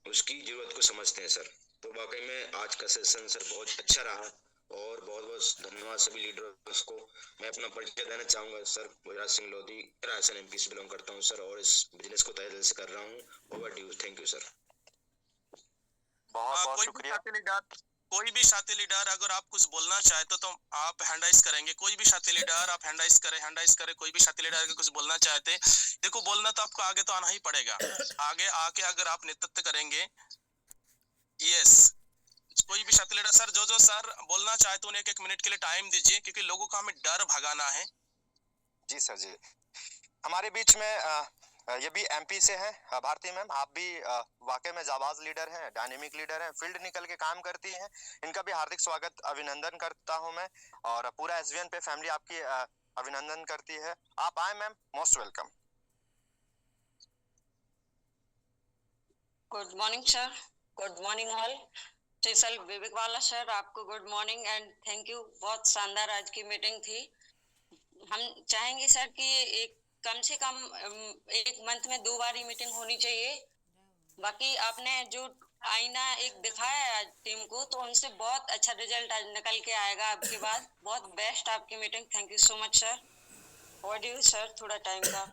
उसकी जरूरत को समझते हैं सर। तो वाकई में आज का सेशन सर बहुत अच्छा रहा, और बहुत बहुत धन्यवाद सभी लीडर्स को। मैं अपना परिचय देना चाहूंगा सर, गुजरात सिंह लोधी, राजस्थान MP से बिलोंग करता हूं सर, और इस बिजनेस को तहे दिल से कर रहा हूं। Over due, thank you sir. बहुत बहुत शुक्रिया। कोई भी साथी लीडर अगर आप कुछ बोलना चाहते तो आप हैंड राइज करेंगे। कोई भी साथी लीडर आप हैंड राइज करें। कोई भी साथी लीडर अगर कुछ बोलना चाहते, देखो बोलना तो आपको आगे तो आना ही पड़ेगा। आगे आके अगर आप नेतृत्व करेंगे, यस, कोई भी साथी लीडर सर जो सर बोलना चाहते उन्हें 1 मिनट के लिए टाइम दीजिए, क्योंकि लोगों को हमें डर भगाना है। जी सर, जी। हमारे बीच में ये भी MP से हैं, भारती मैम, आप भी वाकई में जाबाज लीडर हैं, डायनेमिक लीडर हैं, फील्ड निकल के काम करती हैं। इनका भी हार्दिक स्वागत अभिनंदन करता हूं मैं, और पूरा SVN पे फैमिली आपकी अभिनंदन करती है। आप आए ma'am, most welcome. Good morning sir, good morning all. Sir Vivek Bala sir, आपको good morning and thank you. बहुत शानदार आज की मीटिंग थी। हम चाहेंगे सर कि एक कम से कम 1 मंथ में 2 बार ही मीटिंग होनी चाहिए। बाकी आपने जो आईना एक दिखाया है टीम को, तो उनसे बहुत अच्छा रिजल्ट आज निकल के आएगा आपके बाद। बहुत बेस्ट आपकी meeting, thank you so much sir. What do you sir, थोड़ा टाइम का।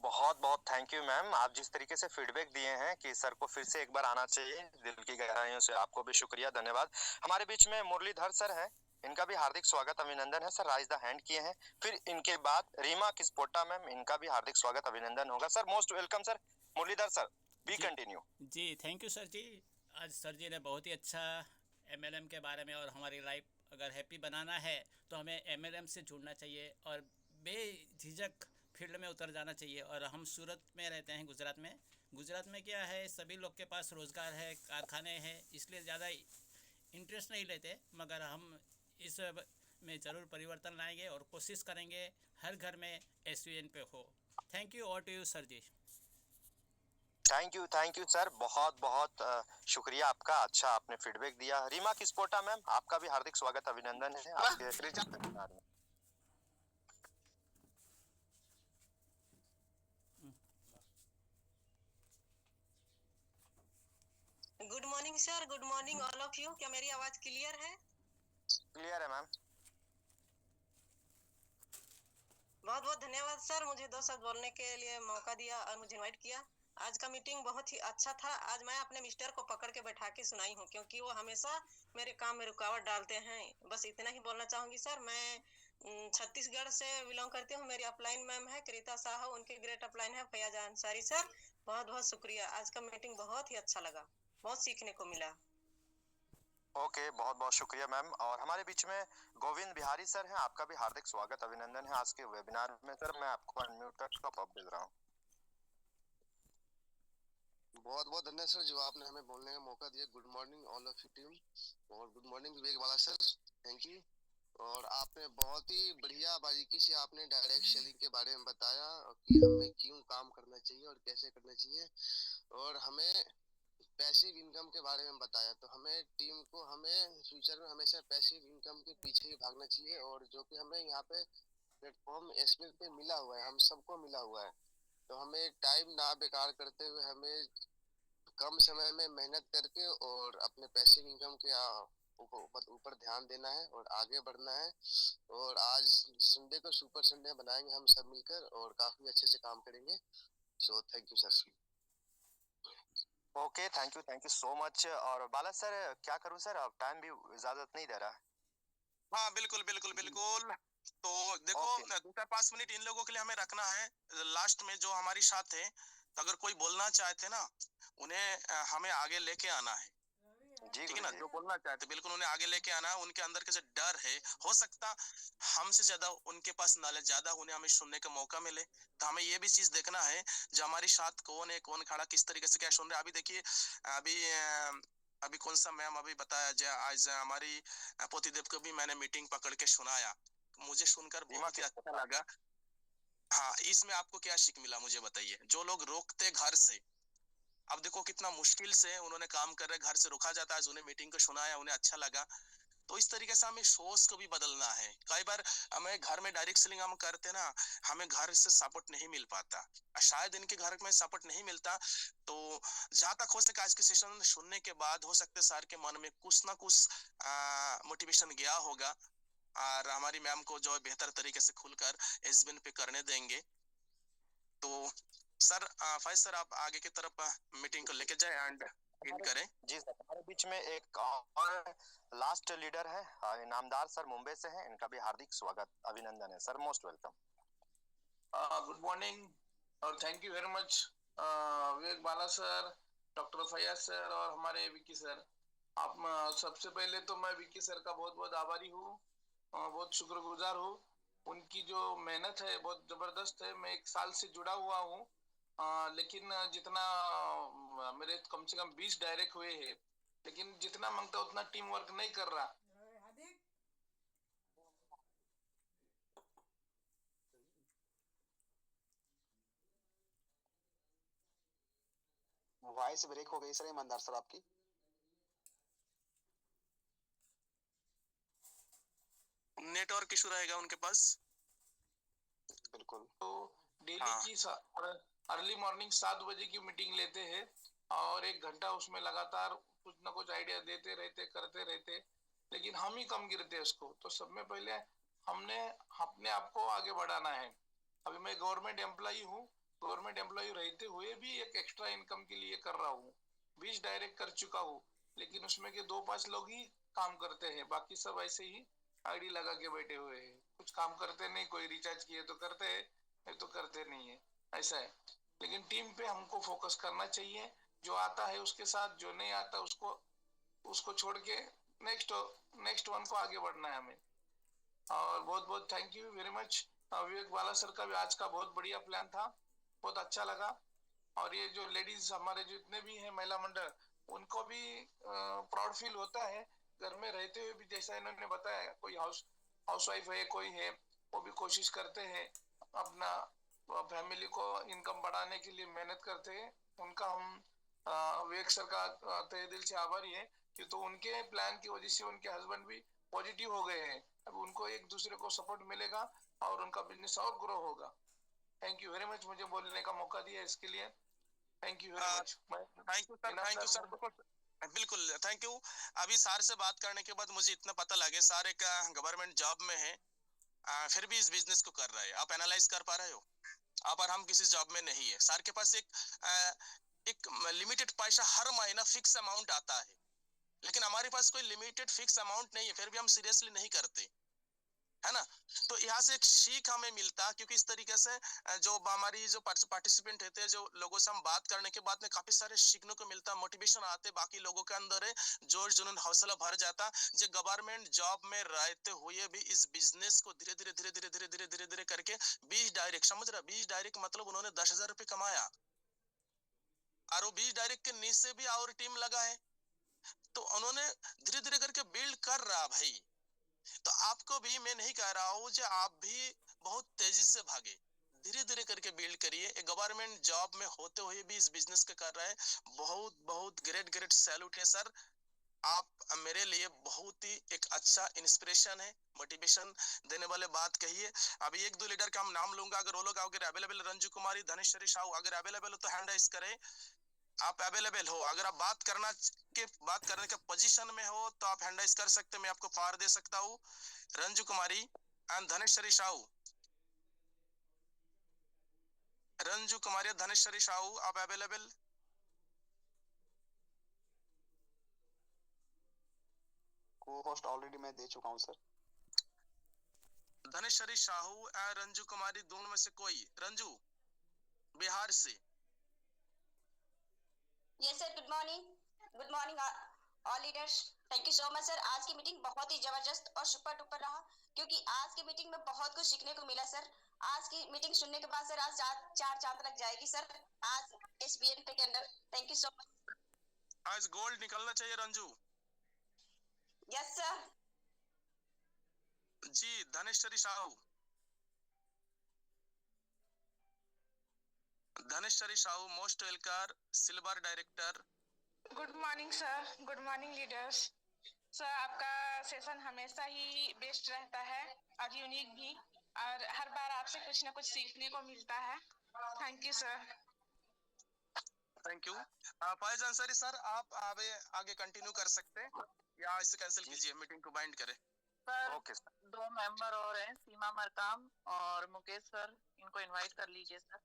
बहुत बहुत थैंक यू मैम, आप जिस तरीके से फीडबैक दिए हैं कि सर को फिर से एक बार आना चाहिए, दिल की गहराइयों से आपको भी शुक्रिया, धन्यवाद। हमारे बीच में मुरलीधर सर हैं, इनका भी हार्दिक स्वागत अभिनंदन है। सर राइज द हैंड किए हैं। फिर इनके बाद रीमा किस्पोटा मैम, इनका भी हार्दिक स्वागत अभिनंदन होगा। Sir most welcome sir. Muralidhar sir be continue. जी थैंक यू सर जी। आज सर जी ने बहुत ही अच्छा एमएलएम के बारे में, और हमारी लाइफ अगर हैप्पी बनाना है तो हमें एमएलएम से जुड़ना चाहिए और बेझिझक फील्ड में उतर जाना चाहिए। और हम सूरत में रहते हैं, गुजरात में क्या है, सभी लोग के पास रोज़गार है, कारखाने हैं, इसलिए ज़्यादा इंटरेस्ट नहीं लेते, मगर हम इस में ज़रूर परिवर्तन लाएंगे और कोशिश करेंगे हर घर में एसवीएन पे हो। थैंक यू, और to you sir ji. Thank you sir, बहुत बहुत शुक्रिया आपका, अच्छा आपने फीडबैक दिया। रीमा किस्पोटा मैम, आपका भी हार्दिक स्वागत अभिनंदन है आपके वेबिनार में। Good morning sir, good morning all of you. क्या मेरी आवाज क्लियर है? क्लियर है मैम। बहुत बहुत धन्यवाद सर, मुझे 2 शब्द बोलने के लिए मौका दिया और मुझे इनवाइट किया। आज का मीटिंग बहुत ही अच्छा था। आज मैं अपने मिस्टर को पकड़ के बैठा के सुनाई हूँ, क्योंकि वो हमेशा मेरे काम में रुकावट डालते हैं। बस इतना ही बोलना चाहूंगी सर। मैं छत्तीसगढ़ से बिलोंग करती हूँ। मेरी अपलाइन मैम है कृता साहू, उनके ग्रेट अपलाइन है फैयाज अंसारी सर। बहुत बहुत शुक्रिया, आज का मीटिंग बहुत ही अच्छा लगा, बहुत सीखने को मिला। ओके, बहुत बहुत शुक्रिया मैम। और हमारे बीच में गोविंद बिहारी सर हैं, आपका भी हार्दिक स्वागत अभिनंदन है आज के वेबिनार में। सर मैं आपको अनम्यूट कर पॉप भेज रहा हूँ। बहुत बहुत धन्यवाद सर, जो आपने हमें बोलने का मौका दिया। Good morning all of you team, और good morning Vivek Bala sir, thank you. और आपने बहुत ही बढ़िया बारीकी से आपने डायरेक्ट सेलिंग के बारे में बताया कि हमें क्यों काम करना चाहिए और कैसे करना चाहिए, और हमें पैसिव इनकम के बारे में बताया। तो हमें टीम को हमें फ्यूचर में हमेशा पैसिव इनकम के पीछे ही भागना चाहिए, और जो कि हमें यहाँ पे प्लेटफॉर्म एसपीएल पे मिला हुआ है, हम सबको मिला हुआ है। तो हमें टाइम ना बेकार करते हुए हमें कम समय में मेहनत करके और अपने पैसिव इनकम के ऊपर ध्यान देना है और आगे बढ़ना है। और आज संडे को सुपर संडे बनाएंगे हम सब मिलकर, और काफी अच्छे से काम करेंगे। So thank you sir. Okay, thank you so much. और बाला सर क्या करूं सर, अब टाइम भी इजाजत नहीं दे रहा है। हाँ बिल्कुल बिल्कुल बिल्कुल। तो देखो 2-5 मिनट इन लोगों के लिए हमें रखना है। लास्ट में जो हमारी साथ है, तो अगर कोई बोलना चाहते ना, उन्हें हमें आगे लेके आना है, ठीक है ना। जो बोलना चाहते बिल्कुल उन्हें आगे लेके आना है। उनके अंदर के जो डर है, हो सकता हमसे ज्यादा उनके पास नॉलेज ज्यादा होने, हमें सुनने का मौका मिले। तो हमें ये भी चीज देखना है जो हमारी साथ कौन है, कौन खड़ा, किस तरीके से क्या सुन रहे। अभी देखिए, अभी कौन सा मैम अभी बताया, आज हमारी पोतीदेव को भी मैंने मीटिंग पकड़ के सुनाया, मुझे सुनकर बहुत ही अच्छा लगा। हाँ, इसमें आपको क्या सीख मिला मुझे बताइए। जो लोग रोकते घर से, अब देखो कितना मुश्किल से उन्होंने काम कर रहे, घर से रोका जाता है, उन्हें मीटिंग को सुनाया, उन्हें अच्छा लगा। तो इस तरीके से हमें सोच को भी बदलना है। कई बार हमें घर में डायरेक्ट सेलिंग हम करते ना, हमें घर से सपोर्ट नहीं मिल पाता, शायद इनके घर में सपोर्ट नहीं मिलता। तो जहां तक हो सके आज के सेशन सुनने के बाद हो सकते सर के मन में कुछ ना कुछ मोटिवेशन गया होगा, और हमारी मैम को जो बेहतर तरीके से खुलकर एसबीएन पे करने देंगे। तो सर फाइज सर, आप आगे की तरफ मीटिंग को लेके जाए एंड इन करें। जी सर, हमारे बीच में एक और लास्ट लीडर है, इनामदार सर मुंबई से हैं, इनका भी हार्दिक स्वागत अभिनंदन है। Sir most welcome. Good morning और thank you very much Vivek Bala sir, doctor Fayaz sir और हमारे विक्की सर। आप सबसे पहले तो मैं विक्की सर का बहुत बहुत आभारी हूँ, बहुत शुक्रगुजार हूँ। उनकी जो मेहनत है बहुत जबरदस्त है। मैं 1 साल से जुड़ा हुआ हूँ, लेकिन जितना मेरे कम से कम 20 डायरेक्ट हुए हैं, लेकिन जितना मांगता उतना टीम वर्क नहीं कर रहा। वॉइस ब्रेक हो गई सर ईमानदार सर आपकी। नेटवर्क इशू रहेगा उनके पास। बिल्कुल। तो डेली की अर्ली मॉर्निंग 7 बजे की मीटिंग लेते हैं, और 1 घंटा उसमें लगातार कुछ ना कुछ आइडिया देते रहते, करते रहते, लेकिन हम ही कम गिरते उसको। तो सब में पहले हमने अपने आप को आगे बढ़ाना है। अभी मैं गवर्नमेंट एम्प्लॉई हूँ, गवर्नमेंट एम्प्लॉय रहते हुए भी एक एक्स्ट्रा इनकम के लिए कर रहा हूँ। 20 डायरेक्ट कर चुका हूँ, लेकिन उसमें के 2-5 लोग ही काम करते हैं, बाकी सब ऐसे ही आईडी लगा के बैठे हुए हैं, कुछ काम करते नहीं। कोई रिचार्ज किए तो करते हैं, नहीं तो करते नहीं है, ऐसा है। लेकिन टीम पे हमको फोकस करना चाहिए, जो आता है उसके साथ, जो नहीं आता उसको छोड़ के नेक्स्ट वन को आगे बढ़ना है हमें। और बहुत बहुत thank you very much. Vivek Bala sir का भी आज का बहुत बढ़िया प्लान था, बहुत अच्छा लगा। और ये जो लेडीज हमारे जितने भी हैं महिला मंडल, उनको भी प्राउड फील होता है घर में रहते हुए भी। जैसा इन्होंने बताया, कोई हाउसवाइफ है, कोई है, वो भी कोशिश करते हैं अपना फैमिली को इनकम बढ़ाने के लिए मेहनत करते हैं। उनका हम विवेक सर का तहे दिल से आभारी है कि तो उनके प्लान की वजह से उनके हस्बैंड भी पॉजिटिव हो गए हैं। अब उनको एक दूसरे को सपोर्ट मिलेगा और उनका बिजनेस और ग्रो होगा। थैंक यू वेरी मच मुझे बोलने का मौका दिया इसके लिए। Thank you very much. Thank you sir, बिल्कुल थैंक यू। अभी सर से बात करने के बाद मुझे इतना पता लगे सर एक गवर्नमेंट जॉब में है, फिर भी इस बिजनेस को कर रहे हैं। आप एनालाइज कर पा रहे हो? आप और हम किसी जॉब में नहीं है। सर के पास एक लिमिटेड पैसा हर महीना फिक्स अमाउंट आता है, लेकिन हमारे पास कोई लिमिटेड फिक्स अमाउंट नहीं है, फिर भी हम सीरियसली नहीं करते, है ना। तो यहाँ से एक सीख हमें मिलता, क्योंकि इस तरीके से जो हमारी जो पार्टिसिपेंट होते हैं, जो लोगों से हम बात करने के बाद में काफी सारे सीखने को मिलता, मोटिवेशन आते, बाकी लोगों के अंदर है जोश जुनून हौसला भर जाता। जो गवर्नमेंट जॉब में रहते हुए भी इस बिजनेस को धीरे धीरे धीरे धीरे धीरे धीरे धीरे धीरे करके 20 डायरेक्ट, समझ रहा, 20 डायरेक्ट मतलब उन्होंने 10,000 रुपये कमाया, और वो 20 डायरेक्ट के नीचे भी और टीम लगा है, तो उन्होंने धीरे धीरे करके बिल्ड कर रहा भाई। तो आपको भी मैं नहीं कह रहा हूँ जो आप भी बहुत तेजी से भागे, धीरे धीरे करके बिल्ड करिए। एक गवर्नमेंट जॉब में होते हुए भी इस बिजनेस को कर रहे हैं, बहुत बहुत ग्रेट सैल्यूट है सर। आप मेरे लिए बहुत ही एक अच्छा इंस्पिरेशन है, मोटिवेशन देने वाले बात कहिए। अभी एक दो लीडर का हम नाम लूंगा, अगर वो लोग अगर अवेलेबल, रंजू कुमारी, धनेश्वरी साहू, अगर अवेलेबल हो तो हैंड राइज करें। आप अवेलेबल हो, अगर आप बात करने के पोजीशन में हो तो आप हैंड राइज कर सकते हैं, मैं आपको पावर दे सकता हूँ। रंजू कुमारी एंड धनेश्वरी साहू, रंजू कुमारी, धनेश्वरी साहू, आप अवेलेबल? को होस्ट ऑलरेडी मैं दे चुका हूं सर। धनेश्वरी साहू एंड रंजू कुमारी, दोनों में से कोई? रंजू बिहार से। Yes sir, good morning all leaders. Thank you so much sir. आज की मीटिंग बहुत ही जबरदस्त और सुपर डुपर रहा, क्योंकि आज की मीटिंग में बहुत कुछ सीखने को मिला सर। आज की मीटिंग सुनने के बाद सर आज चार चांद लग जाएगी सर आज SBN के अंदर। Thank you so much. आज गोल्ड निकलना चाहिए Ranju. Yes sir ji. Dhaneshwari Sahu, Dhaneshwari Sahu most welcome, silver director. Good morning sir, good morning leaders. Sir आपका सेशन हमेशा ही बेस्ट रहता है और यूनिक भी, और हर बार आपसे कुछ ना कुछ सीखने को मिलता है। Thank you sir. Thank you. Faiz Ansari sir, आप आगे कंटिन्यू कर सकते हैं या इसे कैंसिल कीजिए, मीटिंग को बाइंड करें। Sir okay sir. 2 मेंबर और हैं, सीमा मरकाम और मुकेश सर, इनको इनवाइट कर लीजिए sir.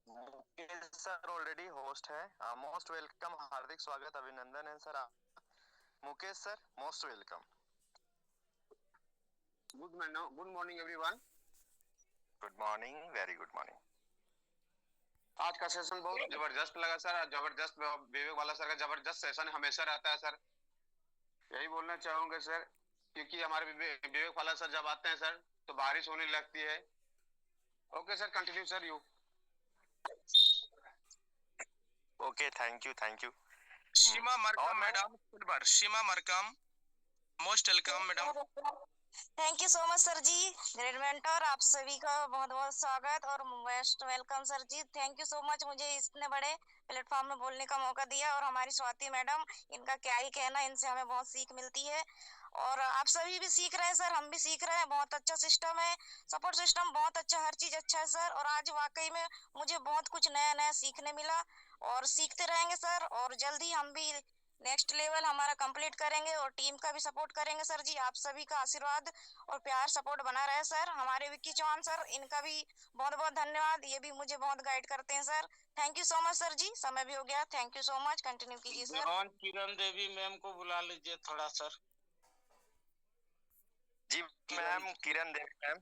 Mukesh sir already host है। मोस्ट वेलकम, हार्दिक स्वागत, अभिनंदन है sir. Mukesh sir most welcome. Good morning everyone. Good morning, very good morning. आज का सेशन बहुत जबरदस्त लगा सर। जबरदस्त विवेक वाला सर का जबरदस्त सेशन हमेशा रहता है सर। यही बोलना चाहूंगा सर, क्योंकि हमारे विवेक वाला सर जब आते हैं सर तो बारिश होने लगती है। Okay sir, continue sir you. Okay, thank you. Seema Markam madam, silver, Seema Markam most welcome madam. Thank you so much sir ji, great mentor. आप सभी का बहुत बहुत स्वागत और most welcome sir ji. Thank you so much मुझे इतने बड़े प्लेटफॉर्म में बोलने का मौका दिया। और हमारी स्वाति मैडम, इनका क्या ही कहना, इनसे हमें बहुत सीख मिलती है और आप सभी भी सीख रहे हैं सर, हम भी सीख रहे हैं। बहुत अच्छा सिस्टम है, सपोर्ट सिस्टम बहुत अच्छा, हर चीज अच्छा है सर। और आज वाकई में मुझे बहुत कुछ नया नया सीखने मिला और सीखते रहेंगे सर। और जल्दी हम भी नेक्स्ट लेवल हमारा कंप्लीट करेंगे और टीम का भी सपोर्ट करेंगे सर जी। आप सभी का आशीर्वाद और प्यार सपोर्ट बना रहे सर। हमारे विक्की चौहान सर, इनका भी बहुत बहुत धन्यवाद, ये भी मुझे बहुत गाइड करते हैं sir. Thank you so much sir ji. समय भी हो गया, thank you so much, continue कीजिए सर। जवान किरण देवी मैम को बुला लीजिए थोड़ा सर। जी ma'am, Kiran Devi ma'am,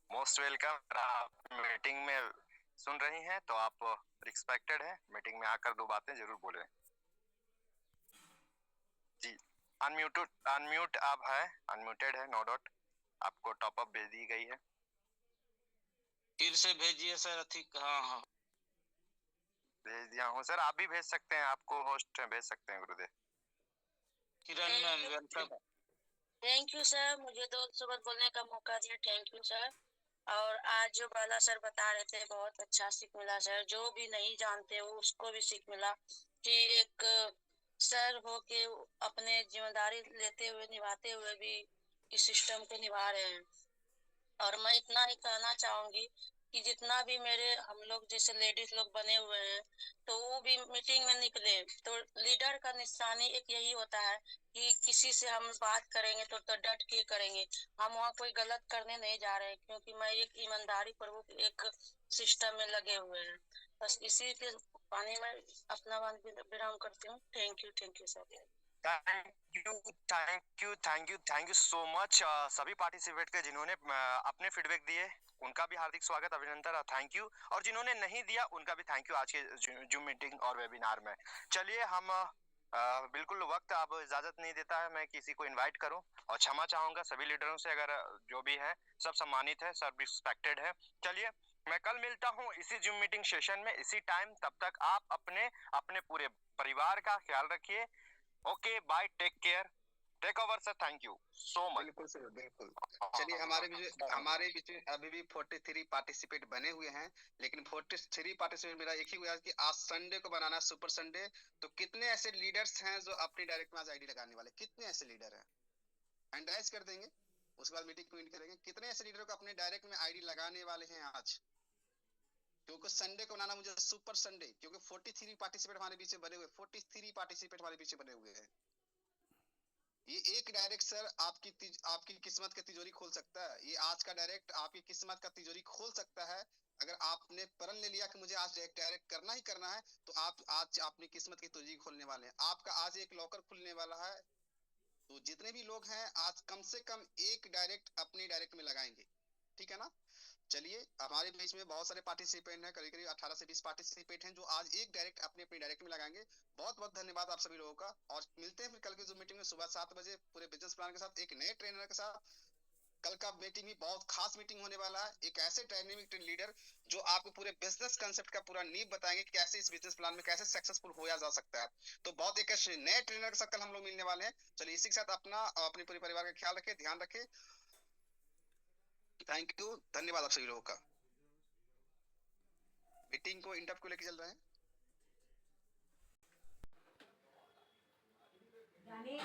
most welcome. आप मीटिंग में सुन रही हैं तो आप रिस्पेक्टेड है, मीटिंग में आकर दो बातें जरूर बोलें। जी अनम्यूट आप है, अनम्यूटेड है, नो डाउट। आपको टॉप अप भेज दी गई है, फिर से भेजिए सर। ठीक, हाँ भेज दिया हूँ सर। आप भी भेज सकते हैं, आपको होस्ट भेज सकते हैं गुरुदेव। Kiran ma'am welcome. Thank you sir, मुझे 2 शब्द बोलने का मौका दिया, थैंक यू सर। और आज जो बाला सर बता रहे थे बहुत अच्छा सीख मिला सर। जो भी नहीं जानते वो उसको भी सीख मिला कि एक सर हो के अपने जिम्मेदारी लेते हुए निभाते हुए भी इस सिस्टम को निभा रहे हैं। और मैं इतना ही कहना चाहूंगी कि जितना भी मेरे हम लोग जैसे लेडीज लोग बने हुए हैं तो वो भी मीटिंग में निकले तो लीडर का निशानी एक यही होता है कि किसी से हम बात करेंगे तो डट के करेंगे। हम वहाँ कोई गलत करने नहीं जा रहे हैं, क्योंकि मैं एक ईमानदारी प्रभु एक सिस्टम में लगे हुए हैं। बस इसी के पानी में अपना विराम करती हूँ। Thank you sir. Thank you so much सभी पार्टिसिपेट के जिन्होंने अपने फीडबैक दिए, उनका भी हार्दिक स्वागत, अभिनंदन और थैंक यू। और जिन्होंने नहीं दिया उनका भी थैंक यू आज के जूम मीटिंग और वेबिनार में। चलिए हम बिल्कुल वक्त अब इजाजत नहीं देता है मैं किसी को इनवाइट करूं, और क्षमा चाहूंगा सभी लीडरों से, अगर जो भी है सब सम्मानित है, सब रिस्पेक्टेड है। चलिए मैं कल मिलता हूं इसी जूम मीटिंग सेशन में इसी टाइम। तब तक आप अपने अपने पूरे परिवार का ख्याल रखिए। Okay bye, take care, take over sir, thank you so much. बिल्कुल सर, बिल्कुल। चलिए हमारे बीच में अभी भी 43 पार्टिसिपेट बने हुए हैं, लेकिन 43 पार्टिसिपेट मेरा एक ही हुआ कि आज संडे को बनाना है सुपर संडे। तो कितने ऐसे लीडर्स हैं जो अपनी डायरेक्ट में आज आईडी लगाने वाले? कितने ऐसे लीडर हैं? हैंड कर देंगे, उसके बाद मीटिंग पॉइंट करेंगे। कितने ऐसे लीडर को अपने डायरेक्ट में आईडी लगाने वाले हैं आज? क्योंकि संडे को बनाना मुझे सुपर संडे, क्योंकि 43 पार्टिसिपेट हमारे बीच में बने हुए, 43 पार्टिसिपेट हमारे बीच में बने हुए हैं। ये एक डायरेक्ट सर आपकी किस्मत की तिजोरी खोल सकता है। ये आज का डायरेक्ट आपकी किस्मत का तिजोरी खोल सकता है। अगर आपने प्रण ले लिया कि मुझे आज डायरेक्ट करना ही करना है, तो आप आज अपनी किस्मत की तिजोरी खोलने वाले हैं। आपका आज एक लॉकर खुलने वाला है। तो जितने भी लोग हैं आज कम से कम एक डायरेक्ट अपने डायरेक्ट में लगाएंगे, ठीक है ना? चलिए हमारे बीच में बहुत सारे पार्टिसिपेंट हैं, करीब 18 से 20 पार्टिसिपेंट हैं जो आज एक डायरेक्ट अपने डायरेक्ट में लगाएंगे। बहुत बहुत धन्यवाद आप सभी लोगों का, और मिलते हैं फिर कल की जो मीटिंग में सुबह 7 बजे पूरे बिजनेस प्लान के साथ, एक नए ट्रेनर के साथ। कल का मीटिंग भी बहुत खास मीटिंग होने वाला है। एक ऐसे डायनेमिक लीडर जो आपको पूरे बिजनेस कंसेप्ट का पूरा नींव बताएंगे कि कैसे इस बिजनेस प्लान में कैसे सक्सेसफुल होया जा सकता है। तो बहुत एक ऐसे नए ट्रेनर के साथ कल हम लोग मिलने वाले हैं। चलिए इसी के साथ अपना और अपने पूरे परिवार का ख्याल रखें, ध्यान रखें। थैंक यू, धन्यवाद आप सभी लोगों का। मीटिंग को इंटरप्ट को लेके चल रहे हैं। जाने